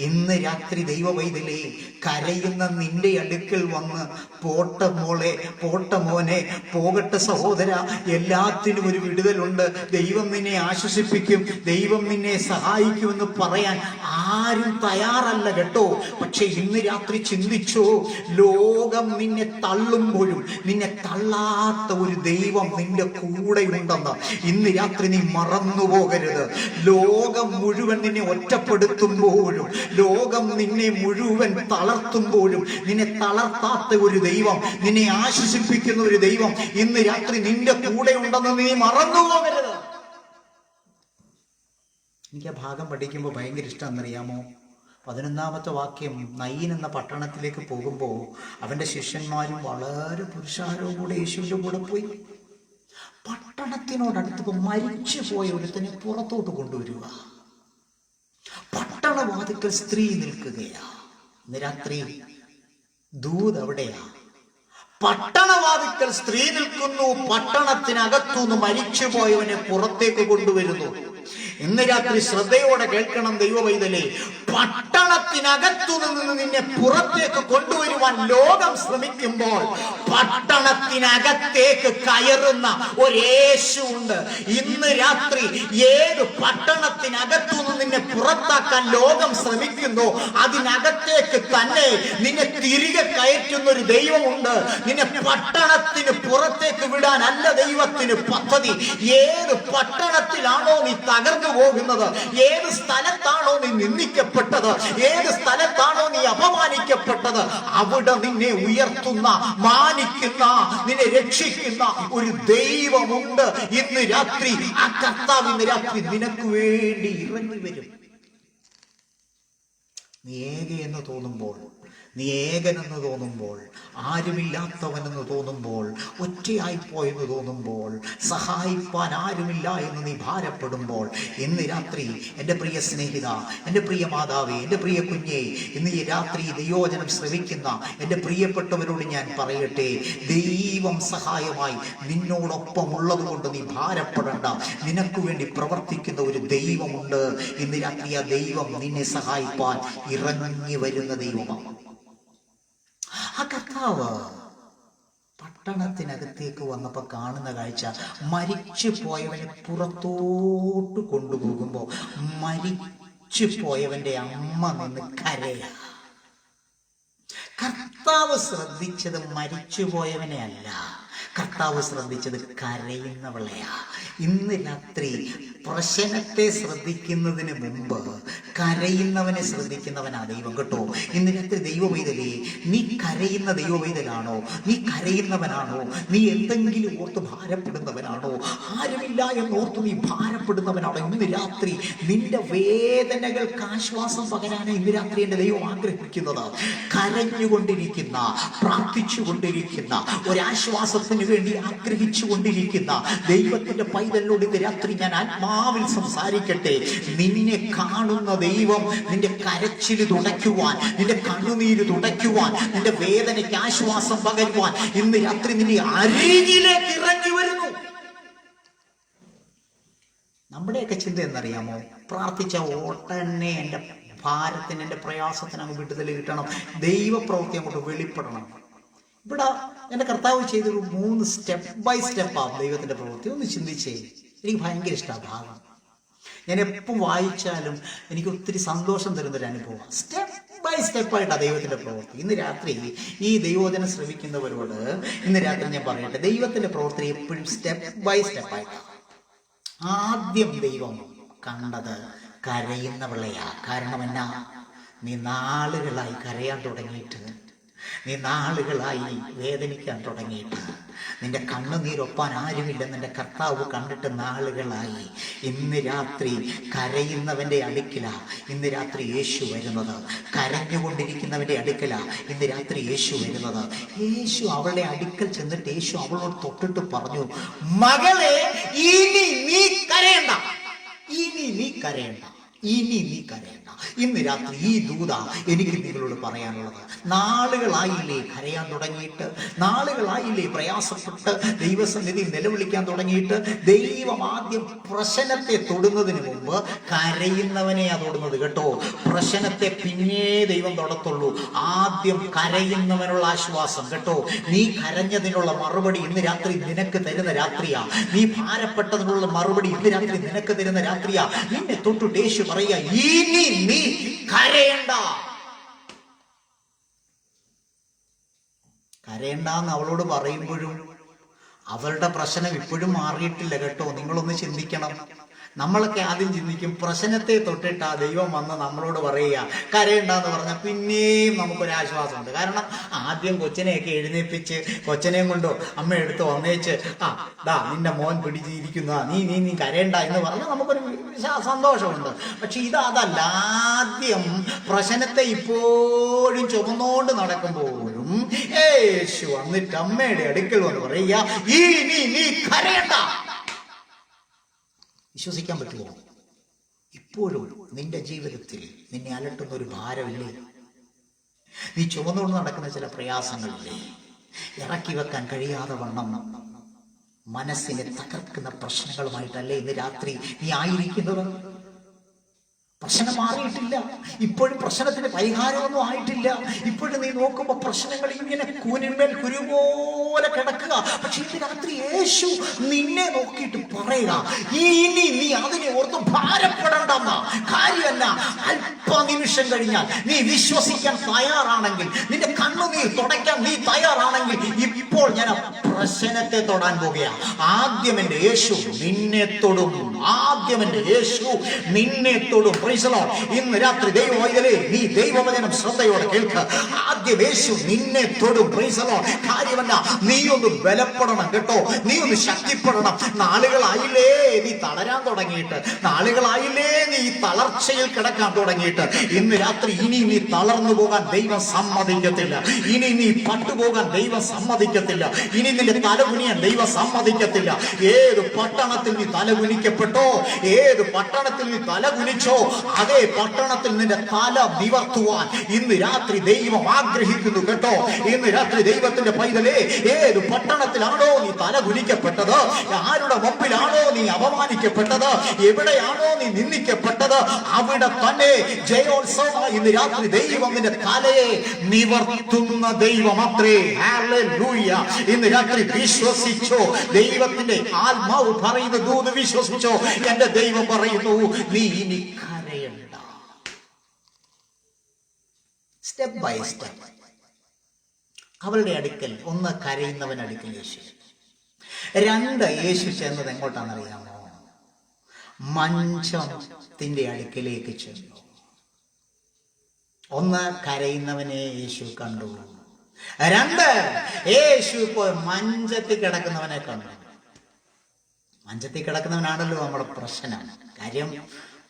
ഇന്ന് രാത്രി ദൈവവൈതലേ, കരയുന്ന നിന്റെ അടുക്കൽ വന്ന് പോട്ട മോളെ, പോട്ട മോനെ, പോകട്ടെ സഹോദര, എല്ലാത്തിനും ഒരു വിടുതലുണ്ട്, ദൈവം നിന്നെ ആശ്വസിപ്പിക്കും, ദൈവം നിന്നെ സഹായിക്കുമെന്ന് പറയാൻ ആരും തയ്യാറല്ല കേട്ടോ. പക്ഷെ ഇന്ന് രാത്രി ചിന്തിച്ചോ, ലോകം നിന്നെ തള്ളുമ്പോഴും നിന്നെ തള്ളാത്ത ഒരു ദൈവം നിന്റെ കൂടെ ഉണ്ടെന്ന് ഇന്ന് രാത്രി നീ മറന്നു പോകരുത്. ലോകം മുഴുവൻ നിന്നെ ഒറ്റപ്പെടുത്തുമ്പോഴും, ലോകം നിന്നെ മുഴുവൻ തളർത്തുമ്പോഴും നിന്നെ തളർത്താത്ത ഒരു ദൈവം, നിന്നെ ആശ്വസിപ്പിക്കുന്ന ഒരു ദൈവം ഇന്ന് രാത്രി നിന്റെ കൂടെ ഉണ്ടെന്ന് നീ മറന്നു പോകരുത്. എനിക്ക് ആ ഭാഗം പഠിക്കുമ്പോൾ ഭയങ്കര ഇഷ്ടമെന്നറിയാമോ? 11-ാമത്തെ വാക്യം, നയീൻ എന്ന പട്ടണത്തിലേക്ക് പോകുമ്പോൾ അവന്റെ ശിഷ്യന്മാരും വളരെ പുരുഷാരവും കൂടെ യേശുവിന്റെ കൂടെ പോയി. പട്ടണത്തിനോടടുത്തപ്പോൾ മരിച്ചു പോയ ഒരുത്തനെ പുറത്തോട്ട് കൊണ്ടുവരിക. പട്ടണവാതിക്കൽ സ്ത്രീ നിൽക്കുകയാ. ഇന്ന് രാത്രി ദൂത് എവിടെയാ? പട്ടണവാതിക്കൽ സ്ത്രീ നിൽക്കുന്നു. പട്ടണത്തിനകത്തുനിന്ന് മരിച്ചുപോയവനെ പുറത്തേക്ക് കൊണ്ടുവരുന്നു. ഇന്ന് രാത്രി ശ്രദ്ധയോടെ കേൾക്കണം ദൈവവൈതലേ. പട്ടണത്തിനകത്തു നിന്ന് നിന്നെ പുറത്തേക്ക് കൊണ്ടുവരുവാൻ ലോകം ശ്രമിക്കുമ്പോൾ പട്ടണത്തിനകത്തേക്ക് കയറുന്ന ഒരു യേശു ഉണ്ട്. ഇന്ന് രാത്രി ഏത് പട്ടണത്തിനകത്തു നിന്ന് നിന്നെ പുറത്താക്കാൻ ലോകം ശ്രമിക്കുന്നു, അതിനകത്തേക്ക് തന്നെ നിന്നെ തിരികെ കയറ്റുന്ന ഒരു ദൈവമുണ്ട്. നിന്നെ പട്ടണത്തിന് പുറത്തേക്ക് വിടാനല്ല ദൈവത്തിന് പദ്ധതി. ഏത് പട്ടണത്തിലാണോ നീ തകർന്നു പോകുന്നത്, ഏത് സ്ഥലത്താണോ നീ നിന്ദിക്കപ്പെട്ടത്, ഏത് സ്ഥലത്താണോ നീ അപമാനിക്കപ്പെട്ടത്, അവിടെ നിന്നെ ഉയർത്തുന്ന, മാനിക്കുന്ന, നിന്നെ രക്ഷിക്കുന്ന ഒരു ദൈവമുണ്ട്. ഇന്ന് രാത്രി ആ കർത്താവ് ഇന്ന് രാത്രി നിനക്ക് വേണ്ടി ഇറങ്ങി വരും. നീ ഏകയെന്ന് തോന്നുമ്പോൾ, നീ ഏകനെന്ന് തോന്നുമ്പോൾ, ആരുമില്ലാത്തവനെന്ന് തോന്നുമ്പോൾ, ഒറ്റയായി പോയെന്ന് തോന്നുമ്പോൾ, സഹായിപ്പാൻ ആരുമില്ല എന്ന് നീ ഭാരപ്പെടുമ്പോൾ, ഇന്ന് രാത്രി എൻ്റെ പ്രിയ സ്നേഹിത, എൻ്റെ പ്രിയ മാതാവേ, എൻ്റെ പ്രിയ കുഞ്ഞേ, ഇന്ന് ഈ രാത്രി ദൈവവചനം ശ്രവിക്കുന്ന എൻ്റെ പ്രിയപ്പെട്ടവരോട് ഞാൻ പറയട്ടെ, ദൈവം സഹായമായി നിന്നോടൊപ്പം ഉള്ളത് കൊണ്ട് നീ ഭാരപ്പെടണ്ട. നിനക്ക് വേണ്ടി പ്രവർത്തിക്കുന്ന ഒരു ദൈവമുണ്ട്. ഇന്ന് രാത്രി ആ ദൈവം നിന്നെ സഹായിപ്പാൻ ഇറങ്ങി വരുന്ന ദൈവമാണ്. ആ കർത്താവ് പട്ടണത്തിനകത്തേക്ക് വന്നപ്പോ കാണുന്ന കാഴ്ച, മരിച്ചു പോയവനെ പുറത്തോട്ട് കൊണ്ടുപോകുമ്പോ മരിച്ചു പോയവന്റെ അമ്മ നിന്ന് കരയാ. കർത്താവ് ശ്രദ്ധിച്ചത് മരിച്ചുപോയവനെ അല്ല, കർത്താവ് ശ്രദ്ധിച്ചത് കരയുന്നവളെയാ. ഇന്ന് രാത്രി പ്രശ്നത്തെ ശ്രദ്ധിക്കുന്നതിന് മുമ്പ് കരയുന്നവനെ ശ്രദ്ധിക്കുന്നവനാ ദൈവം കേട്ടോ. ഇന്ന് രാത്രി ദൈവവൈതലേ, നീ കരയുന്ന ദൈവവൈതലാണോ? നീ കരയുന്നവനാണോ? നീ എന്തെങ്കിലും ഓർത്ത് ഭാരപ്പെടുന്നവനാണോ? ആരുമില്ല എന്നോർത്ത് നീ ഭാരപ്പെടുന്നവനാണോ? ഇന്ന് രാത്രി നിന്റെ വേദനകൾക്ക് ആശ്വാസം പകരാനാണ് ഇന്ന് രാത്രി എൻ്റെ ദൈവം ആഗ്രഹിക്കുന്നത്. കരഞ്ഞുകൊണ്ടിരിക്കുന്ന, പ്രാർത്ഥിച്ചുകൊണ്ടിരിക്കുന്ന, ഒരാശ്വാസത്തിന് വേണ്ടി ആഗ്രഹിച്ചു കൊണ്ടിരിക്കുന്ന ദൈവത്തിന്റെ പൈതലിനോട് ഇന്ന് രാത്രി ഞാൻ ആത്മാവിൽ സംസാരിക്കട്ടെ. നിന്നെ കാണുന്ന ദൈവം നിന്റെ കരച്ചിൽ തുടയ്ക്കുവാൻ, നിന്റെ കണ്ണുനീര് തുടയ്ക്കുവാൻ, നിന്റെ വേദനയ്ക്ക് ആശ്വാസം പകരുവാൻ ഇന്ന് രാത്രി നിന്റെ അരികിലേക്ക് ഇറങ്ങി വരുന്നു. നമ്മുടെയൊക്കെ ചിന്ത എന്നറിയാമോ? പ്രാർത്ഥിച്ച ഉടനെ എൻ്റെ ഭാരത്തിന്, എൻ്റെ പ്രയാസത്തിന് അങ്ങ് വിടുതൽ കിട്ടണം, ദൈവപ്രവൃത്തി അങ്ങോട്ട് വെളിപ്പെടണം. ഇവിടെ എൻ്റെ കർത്താവ് ചെയ്തൊരു 3 സ്റ്റെപ്പ് ബൈ സ്റ്റെപ്പാണ് ദൈവത്തിന്റെ പ്രവൃത്തി. ഒന്ന് ചിന്തിച്ചേ. എനിക്ക് ഭയങ്കര ഇഷ്ടമാണ് ഭാഗം. ഞാൻ എപ്പോൾ വായിച്ചാലും എനിക്ക് ഒത്തിരി സന്തോഷം തരുന്നൊരു അനുഭവമാണ്. സ്റ്റെപ്പ് ബൈ സ്റ്റെപ്പായിട്ടാണ് ദൈവത്തിന്റെ പ്രവൃത്തി. ഇന്ന് രാത്രി ഈ ദൈവവചനം ശ്രമിക്കുന്നവരോട് ഇന്ന് രാത്രി ഞാൻ പറയട്ടെ, ദൈവത്തിന്റെ പ്രവൃത്തി എപ്പോഴും സ്റ്റെപ്പ് ബൈ സ്റ്റെപ്പായിട്ടാണ്. ആദ്യം ദൈവം കണ്ടത് കരയുന്നവളെയാ. കാരണം എന്നാ? നീ നാളുകളായി കരയാൻ തുടങ്ങിയിട്ട്, നീ നാളുകളായി വേദനിക്കാൻ തുടങ്ങിയിട്ട്, നിന്റെ കണ്ണുനീരൊപ്പാൻ ആരുമില്ലെന്ന് എൻ്റെ കർത്താവ് കണ്ടിട്ട് നാളുകളായി. ഇന്ന് രാത്രി കരയുന്നവൻ്റെ അടുക്കല ഇന്ന് രാത്രി യേശു വരുന്നത്. കരഞ്ഞുകൊണ്ടിരിക്കുന്നവൻ്റെ അടുക്കല ഇന്ന് രാത്രി യേശു വരുന്നത്. യേശു അവളുടെ അടുക്കൽ ചെന്നിട്ട് യേശു അവളോട് തൊട്ടിട്ട് പറഞ്ഞു, മകളെ, ഇനി നീ കരയണ്ട, ഇനി നീ കരയണ്ട, ഇനി നീ കരയണ്ട. ഇന്ന് രാത്രി ഈ ദൂത എനിക്ക് നിങ്ങളോട് പറയാനുള്ളത്, നാളുകളായില്ലേ കരയാൻ തുടങ്ങിയിട്ട്, നാളുകളായില്ലേ പ്രയാസപ്പെട്ട് ദൈവസന്നിധി നിലവിളിക്കാൻ തുടങ്ങിയിട്ട്. ദൈവം ആദ്യം പ്രശ്നത്തെ തൊടുന്നതിന് മുമ്പ് കരയുന്നവനെയാ തൊടുന്നത് കേട്ടോ. പ്രശ്നത്തെ പിന്നെ ദൈവം തൊടത്തുള്ളൂ. ആദ്യം കരയുന്നവനുള്ള ആശ്വാസം കേട്ടോ. നീ കരഞ്ഞതിനുള്ള മറുപടി ഇന്ന് രാത്രി നിനക്ക് തരുന്ന രാത്രിയാ. നീ ഭാരപ്പെട്ടതിനുള്ള മറുപടി ഇന്ന് രാത്രി നിനക്ക് തരുന്ന രാത്രിയാ. നിന്നെ തൊട്ടിട്ട് യേശു പറയാ, ഇനി നീ കരയണ്ട. കരയണ്ടെന്ന് അവളോട് പറയുമ്പോഴും അവളുടെ പ്രശ്നം ഇപ്പോഴും മാറിയിട്ടില്ല കേട്ടോ. നിങ്ങളൊന്ന് ചിന്തിക്കണം. നമ്മളൊക്കെ ആദ്യം ചിന്തിക്കും, പ്രശ്നത്തെ തൊട്ടിട്ടാ ദൈവം വന്ന് നമ്മളോട് പറയുക കരയണ്ടെന്ന് പറഞ്ഞാൽ പിന്നെയും നമുക്കൊരാശ്വാസമുണ്ട്. കാരണം ആദ്യം കൊച്ചിനെയൊക്കെ എഴുന്നേൽപ്പിച്ച് കൊച്ചനെയും കൊണ്ടോ അമ്മ എടുത്ത് വന്നേച്ച് നിന്റെ മോൻ പിടിച്ചിരിക്കുന്ന നീ കരയണ്ട എന്ന് പറഞ്ഞാൽ നമുക്കൊരു സന്തോഷമുണ്ട്. പക്ഷെ അതല്ല. ആദ്യം പ്രശ്നത്തെ ഇപ്പോഴും ചുമന്നുകൊണ്ട് നടക്കുമ്പോഴും യേശു വന്നിട്ട് അമ്മയുടെ അടുക്കൽ വന്ന് പറയുക, നീ കരയണ്ട. വിശ്വസിക്കാൻ പറ്റുമോ? ഇപ്പോഴും നിന്റെ ജീവിതത്തിൽ നിന്നെ അലട്ടുന്ന ഒരു ഭാരമില്ലേ? നീ ചുമന്നുകൊണ്ട് നടക്കുന്ന ചില പ്രയാസങ്ങളില്ലേ? ഇറക്കി വെക്കാൻ കഴിയാതെ വണ്ണം മനസ്സിനെ തകർക്കുന്ന പ്രശ്നങ്ങളുമായിട്ടല്ലേ ഇന്ന് രാത്രി നീ ആയിരിക്കുന്നത്? പ്രശ്നം മാറിയിട്ടില്ല, ഇപ്പോഴും പ്രശ്നത്തിന് പരിഹാരമൊന്നും ആയിട്ടില്ല. ഇപ്പോഴും നീ നോക്കുമ്പോൾ പ്രശ്നങ്ങൾ ഇങ്ങനെ കൂനിന്മേൽ കുരുപോലെ കിടക്കുക. പക്ഷെ ഇന്ന് രാത്രി യേശു നിന്നെ നോക്കിയിട്ട് പറയുക, ഇനി നീ അതിനെ ഓർത്ത് ഭാരപ്പെടണ്ടെന്ന കാര്യമല്ല. അല്പനിമിഷം കഴിഞ്ഞാൽ നീ വിശ്വസിക്കാൻ തയ്യാറാണെങ്കിൽ, നിന്റെ കണ്ണുനീർ തുടയ്ക്കാൻ നീ തയ്യാറാണെങ്കിൽ, ഇപ്പോൾ ഞാൻ ആ പ്രശ്നത്തെ തൊടാൻ പോകുകയാണ്. ആദ്യം എന്റെ യേശു നിന്നെ തൊടും. ആദ്യം എന്റെ യേശു നിന്നെ തൊടും. ഇന്ന് രാത്രി ദൈവമൈതലേ, നീ ദൈവവചനം ശ്രദ്ധയോടെ കേൾക്കുക. ആദ്യം യേശു നിന്നെ തൊടും. കാര്യമല്ല, നീ ഒന്ന് ബലപ്പെടണം കേട്ടോ, നീ ഒന്ന് ശക്തിപ്പെടണം. നാളുകളായില്ലേ നീ തളരാൻ തുടങ്ങിയിട്ട്, നാളുകളായില്ലേ നീ തളർച്ചയിൽ കിടക്കാൻ തുടങ്ങിയിട്ട്. ഇന്ന് രാത്രി ഇനി നീ തളർന്നു പോകാൻ ദൈവം സമ്മതിക്കത്തില്ല. ഇനി നീ പട്ടുപോകാൻ ദൈവം സമ്മതിക്കത്തില്ല. ഇനി നിന്റെ തലകുനിയാൻ ദൈവം സമ്മതിക്കത്തില്ല. ഏത് പട്ടണത്തിൽ നീ തലകുനിക്കപ്പെട്ടോ, ഏത് പട്ടണത്തിൽ നീ തലകുനിച്ചോ, അതേ പട്ടണത്തിൽ നിന്റെ തല നിവർത്തുവാൻ ഇന്ന് രാത്രി ദൈവം ആഗ്രഹിക്കുന്നു കേട്ടോ. ഇന്ന് രാത്രി ദൈവത്തിന്റെ പൈതലേ, ഏത് പട്ടണത്തിലാണോ നീ തല കുനിക്കപ്പെട്ടത്, ആരുടെ മുമ്പിലാണോ നീ അപമാനിക്കപ്പെട്ടത്, എവിടെയാണോ നീ നിന്ദിക്കപ്പെട്ടത്, അവിടെ തന്നെ ജയോത്സവം ഇന്ന് രാത്രി ദൈവം നിന്റെ തലയെ നിവർത്തുന്ന ദൈവം അത്രേ. ഹല്ലേലൂയ. ഇന്ന് രാത്രി വിശ്വസിച്ചോ, ദൈവത്തിന്റെ ആത്മാവ് പറയുന്ന ദൂത് വിശ്വസിച്ചോ. എന്റെ ദൈവം പറയുന്നു, നീ ഇനി സ്റ്റെപ്പ് ബൈ സ്റ്റെപ്പ് അവളുടെ അടുക്കൽ. ഒന്ന്, കരയുന്നവൻ അടുക്കൽ യേശു. രണ്ട്, യേശു ചെന്നത് എങ്ങോട്ടാണെന്നറിയാമോ? മഞ്ചത്തിന്റെ അടുക്കലേക്ക് ചെന്നു. ഒന്ന്, കരയുന്നവനെ യേശു കണ്ടു. രണ്ട്, യേശു ഇപ്പോൾ മഞ്ചത്തിൽ കിടക്കുന്നവനെ കണ്ടു. മഞ്ചത്തിൽ കിടക്കുന്നവനാണല്ലോ നമ്മുടെ പ്രശ്നം. കാര്യം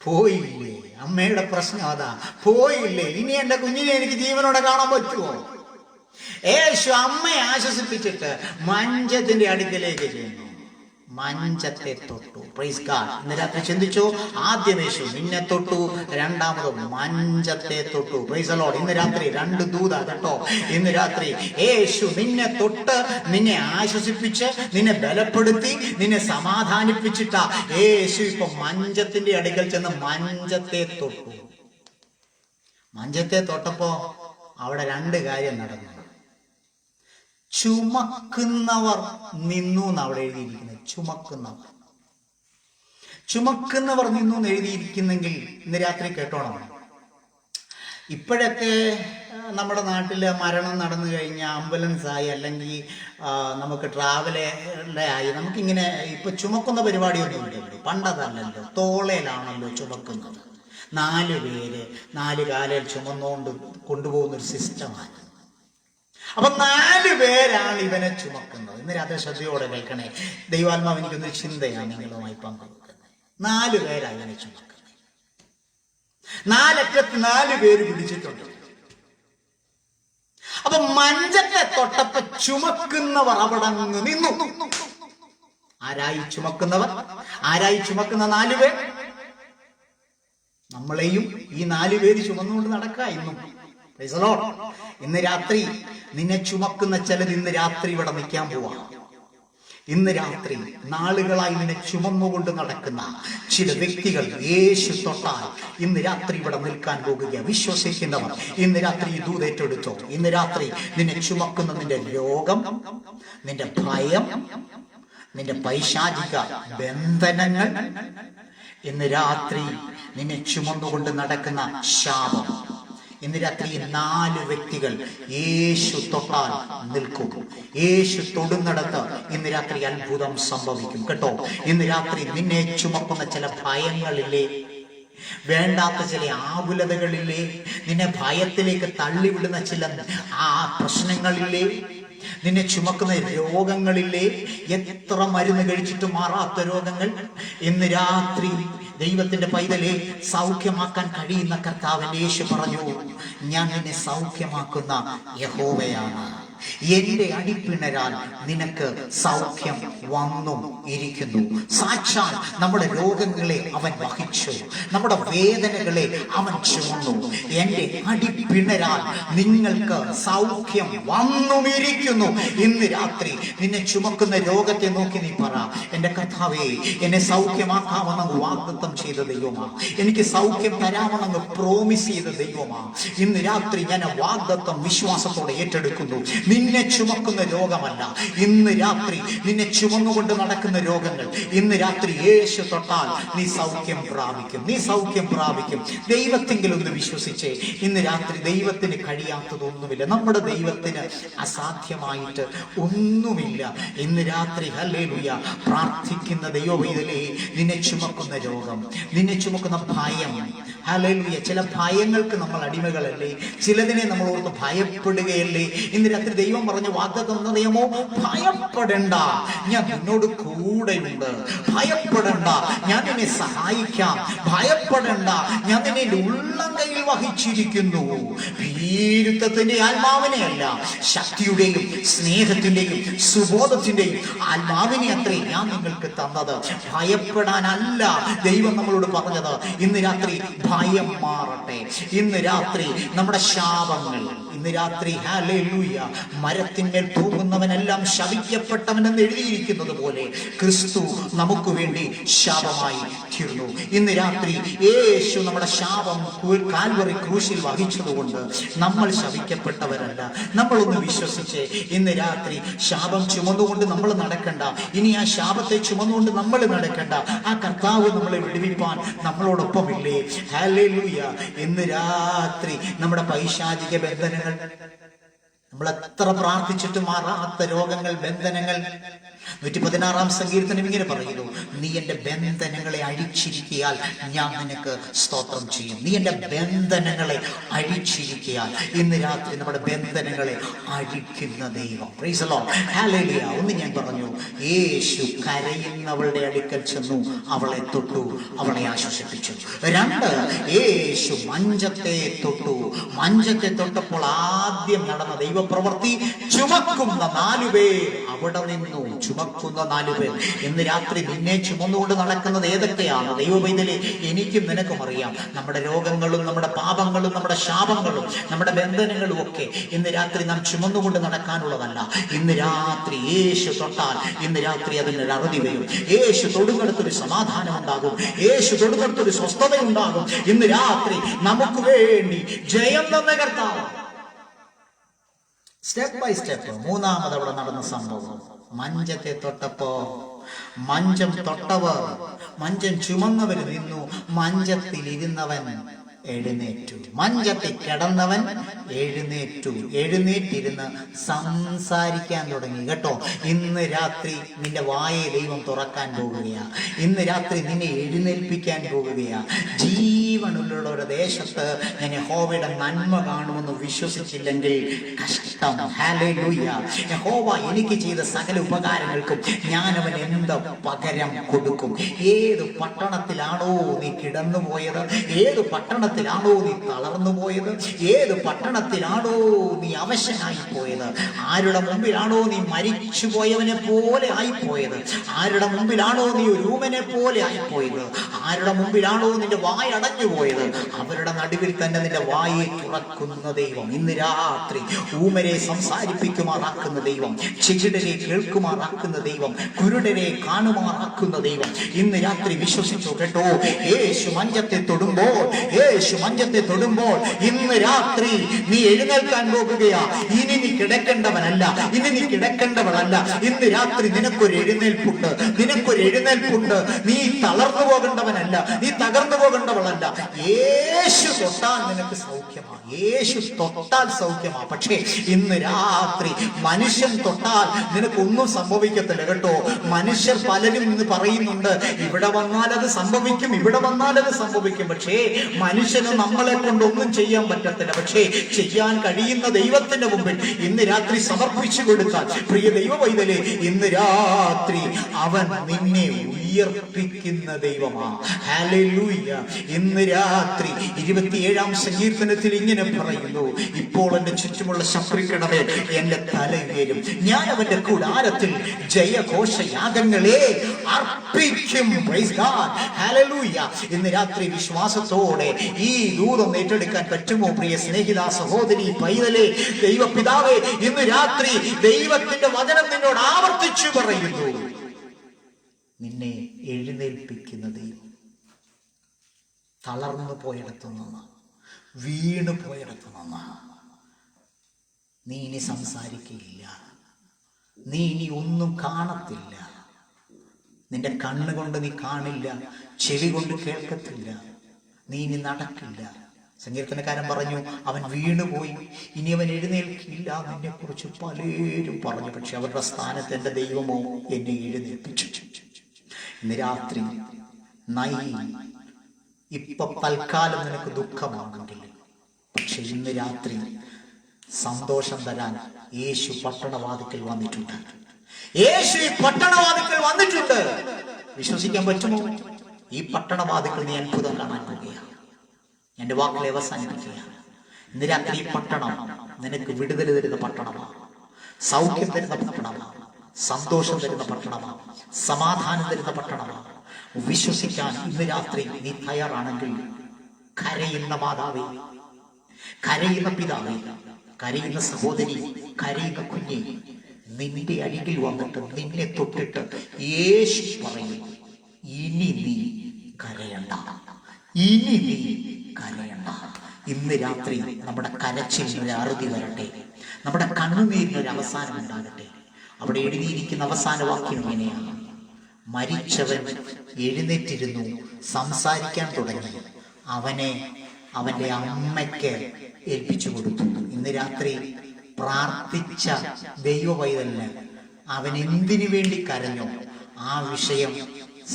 പോയില്ലേ, അമ്മയുടെ പ്രശ്നം അതാ, പോയില്ലേ, ഇനി എന്റെ കുഞ്ഞിനെ എനിക്ക് ജീവനോടെ കാണാൻ പറ്റുമോ? യേശു അമ്മയെ ആശ്വസിപ്പിച്ചിട്ട് മഞ്ചത്തിന്റെ അടുക്കലേക്ക് ചെന്നു. മഞ്ചത്തെ തൊട്ടു. Praise God. ഇന്ന് രാത്രി ചിന്തിച്ചു, ആദ്യം യേശു നിന്നെ തൊട്ടു, രണ്ടാമത് മഞ്ചത്തെ തൊട്ടു. Praise the Lord. ഇന്ന് രാത്രി രണ്ട് ദൂതാ കേട്ടോ. ഇന്ന് രാത്രി യേശു നിന്നെ തൊട്ട്, നിന്നെ ആശ്വസിപ്പിച്ച്, നിന്നെ ബലപ്പെടുത്തി, നിന്നെ സമാധാനിപ്പിച്ചിട്ടാ യേശു ഇപ്പൊ മഞ്ചത്തിന്റെ അടുക്കൽ ചെന്ന് മഞ്ചത്തെ തൊട്ടു. മഞ്ചത്തെ തൊട്ടപ്പോ അവിടെ രണ്ട് കാര്യം നടന്നു. ചുമക്കുന്നവർ നിന്നു എന്ന് അവിടെ എഴുതിയിരിക്കുന്നത്. ചുമക്കുന്നവർ നിന്നു എന്ന് എഴുതിയിരിക്കുന്നെങ്കിൽ ഇന്ന് രാത്രി കേട്ടോണം. ഇപ്പോഴൊക്കെ നമ്മുടെ നാട്ടില് മരണം നടന്നു കഴിഞ്ഞാൽ ആംബുലൻസ് ആയി, അല്ലെങ്കിൽ നമുക്ക് ട്രാവലറായി, നമുക്കിങ്ങനെ ഇപ്പൊ ചുമക്കുന്ന പരിപാടിയൊന്നും ഇല്ലല്ലോ. പണ്ടതല്ലല്ലോ, തോളയിലാണല്ലോ ചുമക്കുന്നത്. 4 പേര് 4 കാലിൽ ചുമന്നുകൊണ്ട് കൊണ്ടുപോകുന്നൊരു സിസ്റ്റമാണ്. അപ്പൊ 4 പേരാണ് ഇവനെ ചുമക്കുന്നത്. ഇന്ന് രാത്രി ശ്രദ്ധയോടെ കേൾക്കണേ. ദൈവാത്മാവ് എനിക്കൊന്നൊരു ചിന്തയാണ് നിങ്ങളുമായി പങ്കുവെക്കുന്നത്. 4 പേരാണ് ഇവനെ ചുമക്കുന്നത്. 4 അറ്റത്ത് 4 പേര് പിടിച്ചിട്ടുണ്ട്. അപ്പൊ മഞ്ചത്തെ തൊട്ടപ്പോ ചുമക്കുന്നവർ അവിടെ അങ്ങ് നിന്നു. ആരായി ചുമക്കുന്നവർ? ആരായി ചുമക്കുന്ന 4 പേർ? നമ്മളെയും ഈ 4 പേര് ചുമന്നുകൊണ്ട് നടക്കുക ഇന്നും. ഇന്ന് രാത്രി നിന്നെ ചുമക്കുന്ന ചിലത് ഇന്ന് രാത്രി ഇവിടെ നിൽക്കാൻ പോവാ. ഇന്ന് രാത്രി നാളുകളായി നിന്നെ ചുമന്നുകൊണ്ട് നടക്കുന്ന ചില വ്യക്തികൾ യേശു തൊട്ടാൽ ഇന്ന് രാത്രി ഇവിടെ നിൽക്കാൻ പോകുക. വിശ്വസിക്കുന്നവർ ഇന്ന് രാത്രി ഈ ദൂതേറ്റെടുത്തോ. ഇന്ന് രാത്രി നിന്നെ ചുമക്കുന്ന നിന്റെ രോഗം, നിന്റെ ഭയം, നിന്റെ പൈശാചിക ബന്ധനങ്ങൾ, ഇന്ന് രാത്രി നിന്നെ ചുമന്നുകൊണ്ട് നടക്കുന്ന ശാപം, ഇന്ന് രാത്രി 4 വ്യക്തികൾ യേശു തൊട്ടാൽ നിൽക്കും. യേശു തൊടുന്നിടത്ത് ഇന്ന് രാത്രി അത്ഭുതം സംഭവിക്കും കേട്ടോ. ഇന്ന് രാത്രി നിന്നെ ചുമക്കുന്ന ചില ഭയങ്ങളില്ലേ, വേണ്ടാത്ത ചില ആകുലതകളില്ലേ, നിന്നെ ഭയത്തിലേക്ക് തള്ളിവിടുന്ന ചില ആ പ്രശ്നങ്ങളില്ലേ, നിന്നെ ചുമക്കുന്ന രോഗങ്ങളില്ലേ, എത്ര മരുന്ന് കഴിച്ചിട്ട് മാറാത്ത രോഗങ്ങൾ, ഇന്ന് രാത്രി ദൈവത്തിന്റെ പൈതലെ സൗഖ്യമാക്കാൻ കഴിയുന്ന കർത്താവിന്റെ യേശു പറഞ്ഞു, ഞാൻ നിന്നെ സൗഖ്യമാക്കുന്ന യഹോവയാണ്. എന്റെ അടിപ്പിണരാൽ നിനക്ക് സൗഖ്യം വന്നും ഇരിക്കുന്നു. സാക്ഷാൽ നമ്മുടെ രോഗങ്ങളെ അവൻ വഹിച്ചു, നമ്മുടെ വേദനകളെ അവൻ ചുമന്നു. എന്റെ അടിപ്പിണരാൽ നിങ്ങൾക്ക് സൗഖ്യം വന്നും ഇരിക്കുന്നു. ഇന്ന് രാത്രി നിന്നെ ചുമക്കുന്ന രോഗത്തെ നോക്കി നീ പറ, എന്റെ കർത്താവേ, എന്നെ സൗഖ്യമാക്കാമെന്നങ്ങ് വാഗ്ദത്തം ചെയ്ത ദൈവമാ, എനിക്ക് സൗഖ്യം തരാമെന്നങ്ങ് പ്രോമിസ് ചെയ്ത ദൈവമാ. ഇന്ന് രാത്രി ഞാൻ വാഗ്ദത്തം വിശ്വാസത്തോടെ ഏറ്റെടുക്കുന്നു. നിന്നെ ചുമക്കുന്ന രോഗമല്ല, ഇന്ന് രാത്രി നിന്നെ ചുമന്നുകൊണ്ട് നടക്കുന്ന രോഗങ്ങൾ ഇന്ന് രാത്രി യേശു തൊട്ടാൽ നീ സൗഖ്യം പ്രാപിക്കും, നീ സൗഖ്യം പ്രാപിക്കും. ദൈവത്തെങ്കിലും ഒന്ന് വിശ്വസിച്ചേ. ഇന്ന് രാത്രി ദൈവത്തിന് കഴിയാത്തതൊന്നുമില്ല, നമ്മുടെ ദൈവത്തിന് അസാധ്യമായിട്ട് ഒന്നുമില്ല. ഇന്ന് രാത്രി ഹല്ലേലൂയ പ്രാർത്ഥിക്കുന്ന ദൈവവേദനയെ നിന്നെ ചുമക്കുന്ന രോഗം, നിന്നെ ചുമക്കുന്ന ഭയം, ഹല്ലേലൂയ. ചില ഭയങ്ങൾക്ക് നമ്മൾ അടിമകളല്ലേ, ചിലതിനെ നമ്മൾ ഓർത്ത് ഭയപ്പെടുകയല്ലേ. ഇന്ന് രാത്രി ദൈവം പറഞ്ഞ വാഗ്ദത്തം എന്നറിയാമോ? ഭയപ്പെടണ്ട, ഞാൻ നിന്നോട് കൂടെയുണ്ട്. ഭയപ്പെടണ്ട, ഞാൻ നിന്നെ സഹായിക്കാം. ഭയപ്പെടണ്ട, ഞാൻ നിന്നെ ഉള്ളം കയ്യിൽ വഹിച്ചിരിക്കുന്നു. ഭീരുത്വത്തിന്റെ ആത്മാവിനെയല്ല, ശക്തിയുടെയും സ്നേഹത്തിന്റെയും സുബോധത്തിന്റെയും ആത്മാവിനെ അത്രേ ഞാൻ നിങ്ങൾക്ക് തന്നത്. ഭയപ്പെടാനല്ല ദൈവം നമ്മളോട് പറഞ്ഞത്. ഇന്ന് രാത്രി ഭയം മാറട്ടെ. ഇന്ന് രാത്രി നമ്മുടെ ശാപങ്ങൾ, ഇന്ന് രാത്രി ഹല്ലേലൂയ, മരത്തിന്മേൽ തൂങ്ങുന്നവനെല്ലാം ശപിക്കപ്പെട്ടവനെന്ന് എഴുതിയിരിക്കുന്നത് പോലെ ക്രിസ്തു നമുക്ക് വേണ്ടി ശാപമായി തീർന്നു. ഇന്ന് രാത്രി യേശു നമ്മുടെ ശാപം കാൽവറി ക്രൂശിൽ വഹിച്ചതുകൊണ്ട് നമ്മൾ ശപിക്കപ്പെട്ടവരല്ല. നമ്മളൊന്ന് വിശ്വസിച്ച് ഇന്ന് രാത്രി ശാപം ചുമന്നുകൊണ്ട് നമ്മൾ നടക്കണ്ട. ഇനി ആ ശാപത്തെ ചുമന്നുകൊണ്ട് നമ്മൾ നടക്കണ്ട. ആ കർത്താവ് നമ്മളെ വിടുവിപ്പാൻ നമ്മളോടൊപ്പമില്ലേ? ഹല്ലേലൂയ. ഇന്ന് രാത്രി നമ്മുടെ പൈശാചിക ബന്ധനങ്ങൾ, നമ്മൾ എത്ര പ്രാർത്ഥിച്ചിട്ട് മാറാത്ത രോഗങ്ങൾ, ബന്ധനങ്ങൾ, 116-ാം സങ്കീർത്തനം ഇങ്ങനെ പറയുന്നു, നീ എന്റെ ബന്ധനങ്ങളെ അഴിച്ചിരിക്കയാൽ ഞാൻ നിനക്ക് സ്തോത്രം ചെയ്യും. നീ എന്റെ ബന്ധനങ്ങളെ അഴിച്ചിരിക്കയാൽ. ഇന്ന് രാത്രി നമ്മുടെ ബന്ധനങ്ങളെ അഴിക്കുന്ന ദൈവം. Praise the Lord, hallelujah. ഒന്ന് ഞാൻ പറഞ്ഞു, യേശു കരയുന്നവളുടെ അടുക്കൽ ചെന്നു, അവളെ തൊട്ടു, അവളെ ആശ്വസിപ്പിച്ചു. 2, യേശു മഞ്ചത്തെ തൊട്ടു. മഞ്ചത്തെ തൊട്ടപ്പോൾ ആദ്യം നടന്ന ദൈവപ്രവൃത്തി, ചുമക്കുന്ന 4 പേർ അവിടെ നിന്നു. ചുമക്കുന്ന 4 പേർ. ഇന്ന് രാത്രി നിന്നെ ചുമന്നുകൊണ്ട് നടക്കുന്നത് ഏതൊക്കെയാണ്? ദൈവപൈതലേ, എനിക്കും നിനക്കും അറിയാം. നമ്മുടെ രോഗങ്ങളും നമ്മുടെ പാപങ്ങളും നമ്മുടെ ശാപങ്ങളും നമ്മുടെ ബന്ധനങ്ങളും ഒക്കെ ഇന്ന് രാത്രി നാം ചുമന്നുകൊണ്ട് നടക്കാനുള്ളതല്ല. ഇന്ന് രാത്രി യേശു തൊട്ടാൽ ഇന്ന് രാത്രി അതിന് അറുതി വരും. യേശു തൊടുന്നിടത്തൊരു സമാധാനം ഉണ്ടാകും. യേശു തൊടുന്നിടത്തൊരു സ്വസ്ഥത ഉണ്ടാകും. ഇന്ന് രാത്രി നമുക്ക് വേണ്ടി ജയം തന്ന കർത്താവ്. സ്റ്റെപ്പ് ബൈ സ്റ്റെപ്പ് 3-ാമത് അവിടെ നടന്ന സംഭവം, മഞ്ചത്തെ തൊട്ടപ്പോ മഞ്ചം തൊട്ടവർ, മഞ്ചം ചുമന്നവർ നിന്നു. മഞ്ചത്തിൽ ഇരുന്നവൻ എഴുന്നേറ്റു. മഞ്ചത്തിൽ കിടന്നവൻ എഴുന്നേറ്റു. എഴുന്നേറ്റിരുന്ന് സംസാരിക്കാൻ തുടങ്ങി. കേട്ടോ, ഇന്ന് രാത്രി നിന്റെ വായെ ദൈവം തുറക്കാൻ പോവുകയാ. ഇന്ന് രാത്രി നിന്നെ എഴുന്നേൽപ്പിക്കാൻ പോവുകയാ. ജീവനുള്ളവരുടെ ദേശത്ത് ഞാൻ യഹോവയുടെ നന്മ കാണുമെന്ന് വിശ്വസിച്ചില്ലെങ്കിൽ കഷ്ടം. ഹല്ലേലൂയ. യഹോവ എനിക്ക് ചെയ്ത സകല ഉപകാരങ്ങൾക്കും ഞാൻ അവൻ എന്ത് പകരം കൊടുക്കും? ഏത് പട്ടണത്തിലാണോ നീ കിടന്നുപോയത്? ഏത് പട്ടണത്തിലാണോ നീ തളർന്നു പോയത്? ഏത് പട്ടണത്തിലാണോ നീ അവശനായി പോയത്? ആരുടെ മുമ്പിലാണോ നീ മരിച്ചു പോയവനെ പോലെ ആയിപ്പോയത്? ആരുടെ മുമ്പിലാണോ നീ ഒരു ഊമനെ പോലെ ആയിപ്പോയത്? ആരുടെ മുമ്പിലാണോ നിന്റെ വായ അടഞ്ഞു പോയത്? അവരുടെ നടുവിൽ തന്നെ നിന്റെ വായെ തുറക്കുന്ന ദൈവം. ഇന്ന് രാത്രി ഊമരെ സംസാരിപ്പിക്കുമാറാക്കുന്ന ദൈവം, ചെകിടരെ കേൾക്കുമാറാക്കുന്ന ദൈവം, കുരുടരെ കാണുമാറാക്കുന്ന ദൈവം. ഇന്ന് രാത്രി വിശ്വസിച്ചു കേട്ടോ, യേശു മഞ്ചത്തെ തൊടുമ്പോൾ, യേശു മഞ്ചത്തെ തൊടുമ്പോൾ ഇന്ന് രാത്രി നീ എഴുന്നേൽക്കാൻ പോകുകയാ. ഇനി നീ കിടക്കേണ്ടവനല്ല, ഇനി നീ കിടക്കേണ്ടവളല്ല. ഇന്ന് രാത്രി നിനക്കൊരു എഴുന്നേൽപ്പുണ്ട്, നിനക്കൊരു എഴുന്നേൽപ്പുണ്ട്. നീ തളർന്നു പോകേണ്ടവനല്ല, നീ തകർന്നു പോകേണ്ടവളല്ല. യേശു തൊട്ടാൽ നിനക്ക് സൗഖ്യമാണ്, യേശു തൊട്ടാൽ സൗഖ്യമാണ്. പക്ഷേ ഇന്ന് രാത്രി മനുഷ്യൻ തൊട്ടാൽ നിനക്കൊന്നും സംഭവിക്കത്തില്ല കേട്ടോ. മനുഷ്യർ പലരും ഇന്ന് പറയുന്നുണ്ട്, ഇവിടെ വന്നാൽ അത് സംഭവിക്കും, ഇവിടെ വന്നാൽ അത് സംഭവിക്കും. പക്ഷേ മനുഷ്യന് നമ്മളെ കൊണ്ടൊന്നും ചെയ്യാൻ പറ്റത്തില്ല. പക്ഷേ ചെയ്യാൻ കഴിയുന്ന ദൈവത്തിന്റെ മുമ്പിൽ ഇന്ന് രാത്രി സമർപ്പിച്ചു കൊടുത്താൽ, പ്രിയ ദൈവ പൈതലേ, ഇന്ന് രാത്രി അവൻ നിന്നെ ഉയർപ്പിക്കുന്ന ദൈവമാ. ഹല്ലേലൂയ. ഇന്ന് രാത്രി 27-ാം സങ്കീർത്തനത്തിൽ ഇങ്ങനെ പറയുന്നു, ഇപ്പോൾ എന്റെ ചുറ്റുമുള്ള ശത്രുക്കളെ എന്റെ തലയിലും ഞാൻ അവന്റെ കൂടാരത്തിൽ ജയഘോഷയാഗങ്ങളെ അർപ്പിക്കും. Praise God. ഹല്ലേലൂയ. ഇന്ന് രാത്രി വിശ്വാസത്തോടെ ഈ ദൂതം ഏറ്റെടുക്കാൻ പറ്റുമോ പ്രിയ സ്നേഹിത, സഹോദരി, പൈതലേ, ദൈവപിതാവേ? ഇന്ന് രാത്രി ദൈവത്തിന്റെ വചനം നിന്നോട് ആവർത്തിച്ചു പറയുന്നു, നിന്നെ എഴുന്നേൽപ്പിക്കുന്ന ദൈവം. തളർന്നു പോയിടത്തു നിന്ന്, വീണു പോയിടത്തു നിന്ന് നീ ഇനി സംസാരിക്കില്ല, നീ ഇനി ഒന്നും കാണത്തില്ല. നിന്റെ കണ്ണുകൊണ്ട് നീ കാണില്ല, ചെവി കൊണ്ട് കേൾക്കത്തില്ല, നീ ഇനി നടക്കില്ല. സങ്കീർത്തനക്കാരൻ പറഞ്ഞു, അവൻ വീണുപോയി, ഇനി അവൻ എഴുന്നേൽക്കില്ല. നിന്നെ കുറിച്ച് പലരും പറഞ്ഞു, പക്ഷെ അവരുടെ സ്ഥാനത്ത് എന്റെ ദൈവമോ എന്നെ എഴുന്നേൽപ്പിച്ചു. ഇന്ന് രാത്രി ഇപ്പൊ തൽക്കാലം നിനക്ക് ദുഃഖമാണെങ്കിൽ, പക്ഷെ ഇന്ന് രാത്രി സന്തോഷം തരാൻ യേശു പട്ടണവാതിക്കൽ വന്നിട്ടുണ്ട്. യേശു ഈ പട്ടണവാതിക്കൽ വന്നിട്ടുണ്ട്. വിശ്വസിക്കാൻ പറ്റുമോ? ഈ പട്ടണവാതിക്കൽ നീ അത്ഭുതം കാണാൻ പോകുകയാണ്. എന്റെ വാക്കുകളെ അവസാനിപ്പിക്കുകയാണ്. ഇന്ന് രാത്രി ഈ പട്ടണം നിനക്ക് വിടുതൽ തരുന്ന പട്ടണമാണ്, സൗഖ്യം തരുന്ന പട്ടണമാണ്, സന്തോഷം തരുന്ന പട്ടണമാണ്, സമാധാനം തരുന്ന പട്ടണമാണ്. വിശ്വസിക്കാൻ ഇന്ന് രാത്രി നീ തയ്യാറാണെങ്കിൽ, കരയുന്ന മാതാവേ, കരയുന്ന പിതാവേ, കരയുന്ന സഹോദരി, കരയുന്ന കുഞ്ഞെ, നിന്റെ അരികിൽ വന്നിട്ട് നിന്നെ തൊട്ടിട്ട് യേശു പറയും, ഇനി നീ കരയണ്ട, ഇനി നീ കരയണ്ട. ഇന്ന് രാത്രി നമ്മുടെ കരച്ചിലിനൊരു അറുതി വരട്ടെ, നമ്മുടെ കണ്ണുനീരിനൊരു അവസാനം ഉണ്ടാകട്ടെ. അവിടെ എഴുതിയിരിക്കുന്ന അവസാന വാക്യം ഇങ്ങനെയാണ്, മരിച്ചവൻ എഴുന്നേറ്റിരുന്നു, സംസാരിക്കാൻ തുടങ്ങി, അവനെ അവന്റെ അമ്മയ്ക്ക് ഏൽപ്പിച്ചു കൊടുത്തു. ഇന്ന് രാത്രി പ്രാർത്ഥിച്ച ദൈവ പൈതലിന് അവൻ എന്തിനു വേണ്ടി കരഞ്ഞോ ആ വിഷയം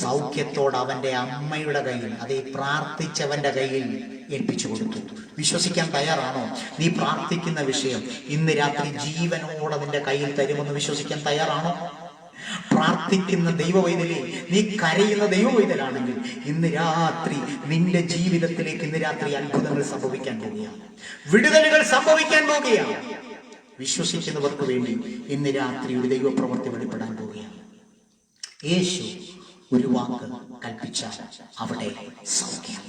സൗഖ്യത്തോടെ അവന്റെ അമ്മയുടെ കയ്യിൽ, അതേ പ്രാർത്ഥിച്ചവന്റെ കയ്യിൽ ഏൽപ്പിച്ചു കൊടുത്തു. വിശ്വസിക്കാൻ തയ്യാറാണോ? നീ പ്രാർത്ഥിക്കുന്ന വിഷയം ഇന്ന് രാത്രി ജീവനോടെ നിന്റെ കയ്യിൽ തരുമെന്ന് വിശ്വസിക്കാൻ തയ്യാറാണോ? പ്രാർത്ഥിക്കുന്ന ദൈവവൈതലേ, നീ കരയുന്ന ദൈവവൈതലാണെങ്കിൽ ഇന്ന് രാത്രി നിന്റെ ജീവിതത്തിലേക്ക് ഇന്ന് രാത്രി അത്ഭുതങ്ങൾ സംഭവിക്കാൻ പോവുകയാണ്, വിടുതലുകൾ സംഭവിക്കാൻ പോവുകയാണ്. വിശ്വസിക്കുന്നവർക്ക് വേണ്ടി ഇന്ന് രാത്രി ഒരു ദൈവപ്രവൃത്തി വെളിപ്പെടാൻ പോവുകയാണ്. യേശു ഒരു വാക്ക് കൽപ്പിച്ചാൽ അവിടെ സൗഖ്യം.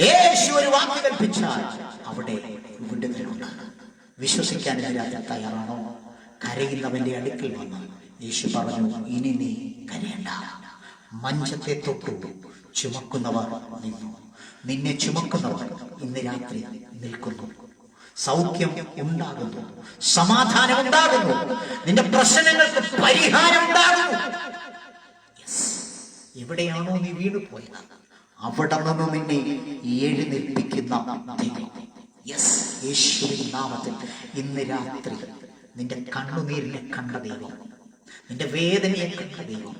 യേശു ഒരു വാക്ക് കൽപ്പിച്ചാൽ അവിടെ വിടുതലുണ്ട്. വിശ്വസിക്കാൻ രാത്രി തയ്യാറാണോ? കരയുന്നവന്റെ അടുക്കൽ വന്ന് യേശു പറഞ്ഞു, ഇനി നീ കരയണ്ട. മഞ്ചത്തെ തൊട്ടു ചുമക്കുന്നവർ നിന്നു, നിന്നെ ചുമക്കുന്നവർ ഇന്ന് രാത്രി നിൽക്കുന്നു. സൗഖ്യം ഉണ്ടാകുന്നു, സമാധാനം ഉണ്ടാകുന്നു, നിന്റെ പ്രശ്നങ്ങൾക്ക് പരിഹാരം ഉണ്ടാകുന്നു. എവിടെയാണോ നീ വീണുപോയത് അവിടെ നിന്ന് നിന്നെ എഴുന്നേൽപ്പിക്കുന്ന ദൈവം. യേശുവിൻ നാമത്തിൽ ഇന്ന് രാത്രി നിന്റെ കണ്ണുനീരിനെ കണ്ട ദൈവം, നിന്റെ വേദനയെ കണ്ട ദൈവം,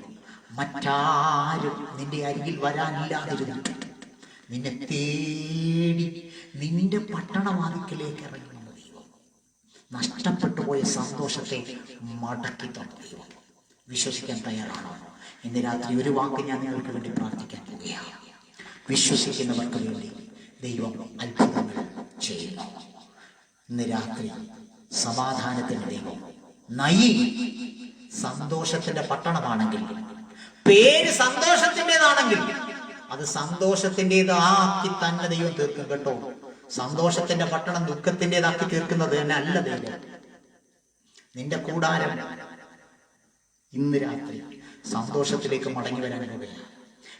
മറ്റാരും നിന്റെ അരികിൽ വരാനില്ലാതിരുന്നിട്ട് നിന്നെ തേടി നിന്റെ പട്ടണവാതിക്കലേക്ക് ഇറങ്ങുന്ന ദൈവം, നഷ്ടപ്പെട്ടു പോയ സന്തോഷത്തെ മടക്കി തന്ന ദൈവം. വിശ്വസിക്കാൻ തയ്യാറാണോ? ഇന്ന് രാത്രി ഒരു വാക്ക് ഞാൻ നിങ്ങൾക്ക് വേണ്ടി പ്രാർത്ഥിക്കാൻ പോവുകയാണ്. വിശ്വസിക്കുന്നവർക്ക് വേണ്ടി ദൈവം അത്ഭുതങ്ങൾ ചെയ്യുന്നു. ഇന്ന് രാത്രി സമാധാനത്തിന്റെ ദൈവം, സന്തോഷത്തിന്റെ പട്ടണമാണെങ്കിൽ, പേര് സന്തോഷത്തിൻ്റെതാണെങ്കിൽ അത് സന്തോഷത്തിൻ്റെതാക്കി തന്നെ ദൈവം തീർക്കും കേട്ടോ. സന്തോഷത്തിന്റെ പട്ടണം ദുഃഖത്തിൻ്റെതാക്കി തീർക്കുന്നത് തന്നെ അല്ല ദൈവം. നിന്റെ കൂടാരം ഇന്ന് രാത്രി സന്തോഷത്തിലേക്ക് മടങ്ങി വരാൻ പോവുകയാണ്.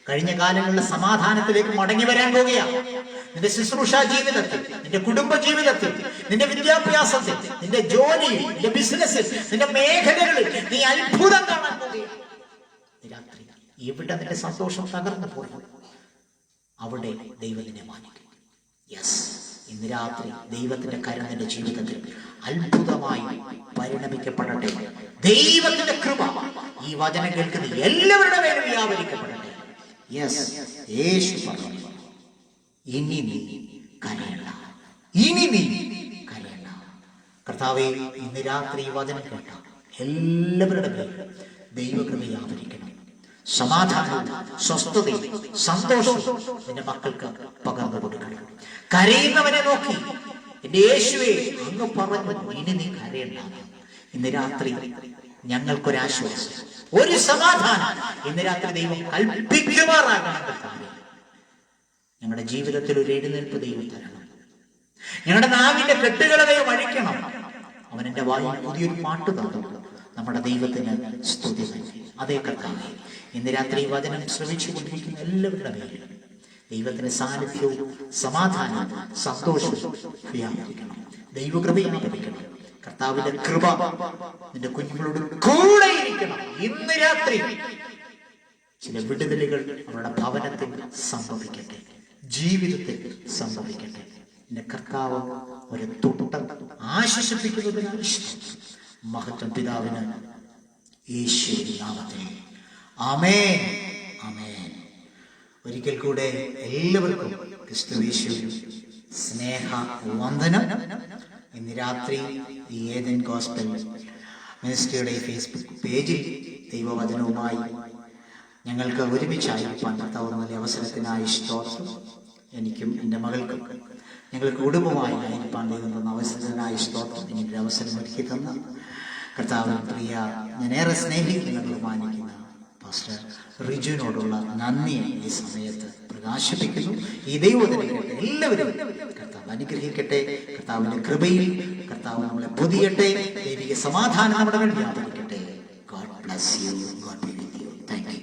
കഴിഞ്ഞ കാലങ്ങളിലെ സമാധാനത്തിലേക്ക് മടങ്ങി വരാൻ പോവുകയാണ്. നിന്റെ ശുശ്രൂഷ ജീവിതത്തിൽ, നിന്റെ കുടുംബ ജീവിതത്തിൽ, നിന്റെ വിദ്യാഭ്യാസത്തിൽ, നിന്റെ ജോലിയിൽ, നിന്റെ ബിസിനസ്സിൽ, നിന്റെ മേഖലകളിൽ നീ അത്ഭുതം കാണാൻ പോവുകയാണ്. രാത്രി എവിടെ നിന്റെ സന്തോഷം തകർന്നു പോയി അവിടെ ദൈവത്തിനെ മാനിക്കും. ഇന്ന് രാത്രി ദൈവത്തിന്റെ കരം നിന്റെ ജീവിതത്തിൽ അത്ഭുതമായി പരിണമിക്കപ്പെടട്ടെ. ദൈവത്തിന്റെ കൃപ ഈ വചനം കേൾക്കുന്ന എല്ലാവരുടെ മേലും വ്യാപരിക്കപ്പെടട്ടെ. യേശു പറഞ്ഞു, ഇനി നീ കരയണ്ട, ഇനി നീ കരയണ്ട. കർത്താവേ, ഇന്ന് രാത്രി ഈ വചനം കേട്ട എല്ലാവരുടെ മേലും ദൈവകൃപ വ്യാപരിക്കണം, സമാധാനവും സ്വസ്ഥതയും സന്തോഷവും നിന്റെ മക്കൾക്ക് പകർന്നു കൊടുക്കണം. കരയുന്നവനെ നോക്കി എന്റെ യേശുവേ അങ്ങ് പറഞ്ഞു ഇനി നീ കരയണ്ട. ഇന്ന് രാത്രി ഞങ്ങൾക്കൊരാശ്വാസം, ഒരു സമാധാനം ഇന്ന് രാത്രി ദൈവം കൽപ്പിക്കുമാറാകണം. ഞങ്ങളുടെ ജീവിതത്തിൽ ഒരു എഴുന്നേൽപ്പ് ദൈവം തരണം. ഞങ്ങളുടെ നാവിന്റെ കെട്ടുകളെ ദൈവം അഴിക്കണം. അവൻ എന്റെ വായിൽ പുതിയൊരു പാട്ട് തന്നു. നമ്മുടെ ദൈവത്തിന് സ്തുതി. അതേ കർത്താവേ, ഇന്ന് രാത്രി വചനം ശ്രമിച്ചുകൊണ്ടിരിക്കുന്ന എല്ലാവരുടെ മേലും ദൈവത്തിന്റെ സാന്നിധ്യവും സമാധാനവും സന്തോഷവും വ്യാപരിക്കണം. ദൈവകൃപയായിരിക്കണം. കർത്താവിന്റെ കൃപ നിന്റെ കുഞ്ഞുങ്ങളോട് കൂടെ ഇരിക്കണം. ഇന്ന് രാത്രി ചില വിടുതലുകൾ അവരുടെ ഭവനത്തിൽ സംഭവിക്കട്ടെ, ജീവിതത്തിൽ സംഭവിക്കട്ടെ. എന്റെ കർത്താവ് ഒരു തുടക്കം ആശ്വസിപ്പിക്കുന്നതിനാണ് ഇഷ്ടം. മഹത്വം പിതാവിന് യേശുവിന്റെ നാമത്തിൽ. ആമേൻ, ആമേൻ. ഒരിക്കൽ കൂടെ എല്ലാവർക്കും ക്രിസ്തുയേശുവിൽ സ്നേഹ വന്ദനം. ഇന്ന് രാത്രി ഈ ഏദൻ ഗോസ്പൽ മിനിസ്ട്രിയുടെ ഫേസ്ബുക്ക് പേജിൽ ദൈവവചനവുമായി ഞങ്ങൾക്ക് ഒരുമിച്ചായിരിക്കാൻ കർത്താവ് നൽകിയ അവസരത്തിനായി സ്തോത്രം. എനിക്കും എൻ്റെ മകൾക്കും ഞങ്ങൾ കുടുംബമായി ആയിരിക്കാൻ ദൈവം തന്ന അവസരത്തിനായി സ്തോത്രം. എനിക്കൊരു അവസരം ഒരുക്കി തന്ന കർത്താവ് പ്രിയ, ഞാനേറെ സ്നേഹിക്കുന്ന ബഹുമാനിക്കുന്ന പാസ്റ്റർ റിജുവിനോടുള്ള നന്ദി ഈ സമയത്ത് പ്രകാശിപ്പിക്കുന്നു. ഈ ദൈവത്തിനെ കേട്ട് എല്ലാവരും കർത്താവ് അനുഗ്രഹിക്കട്ടെ. കർത്താവിന്റെ കൃപയിൽ കർത്താവ് നമ്മളെ പൊതിയട്ടെ. ദൈവിക സമാധാനം നമ്മുടെ മേൽ വ്യാപരിക്കട്ടെ. God bless you. God be with you. Thank U.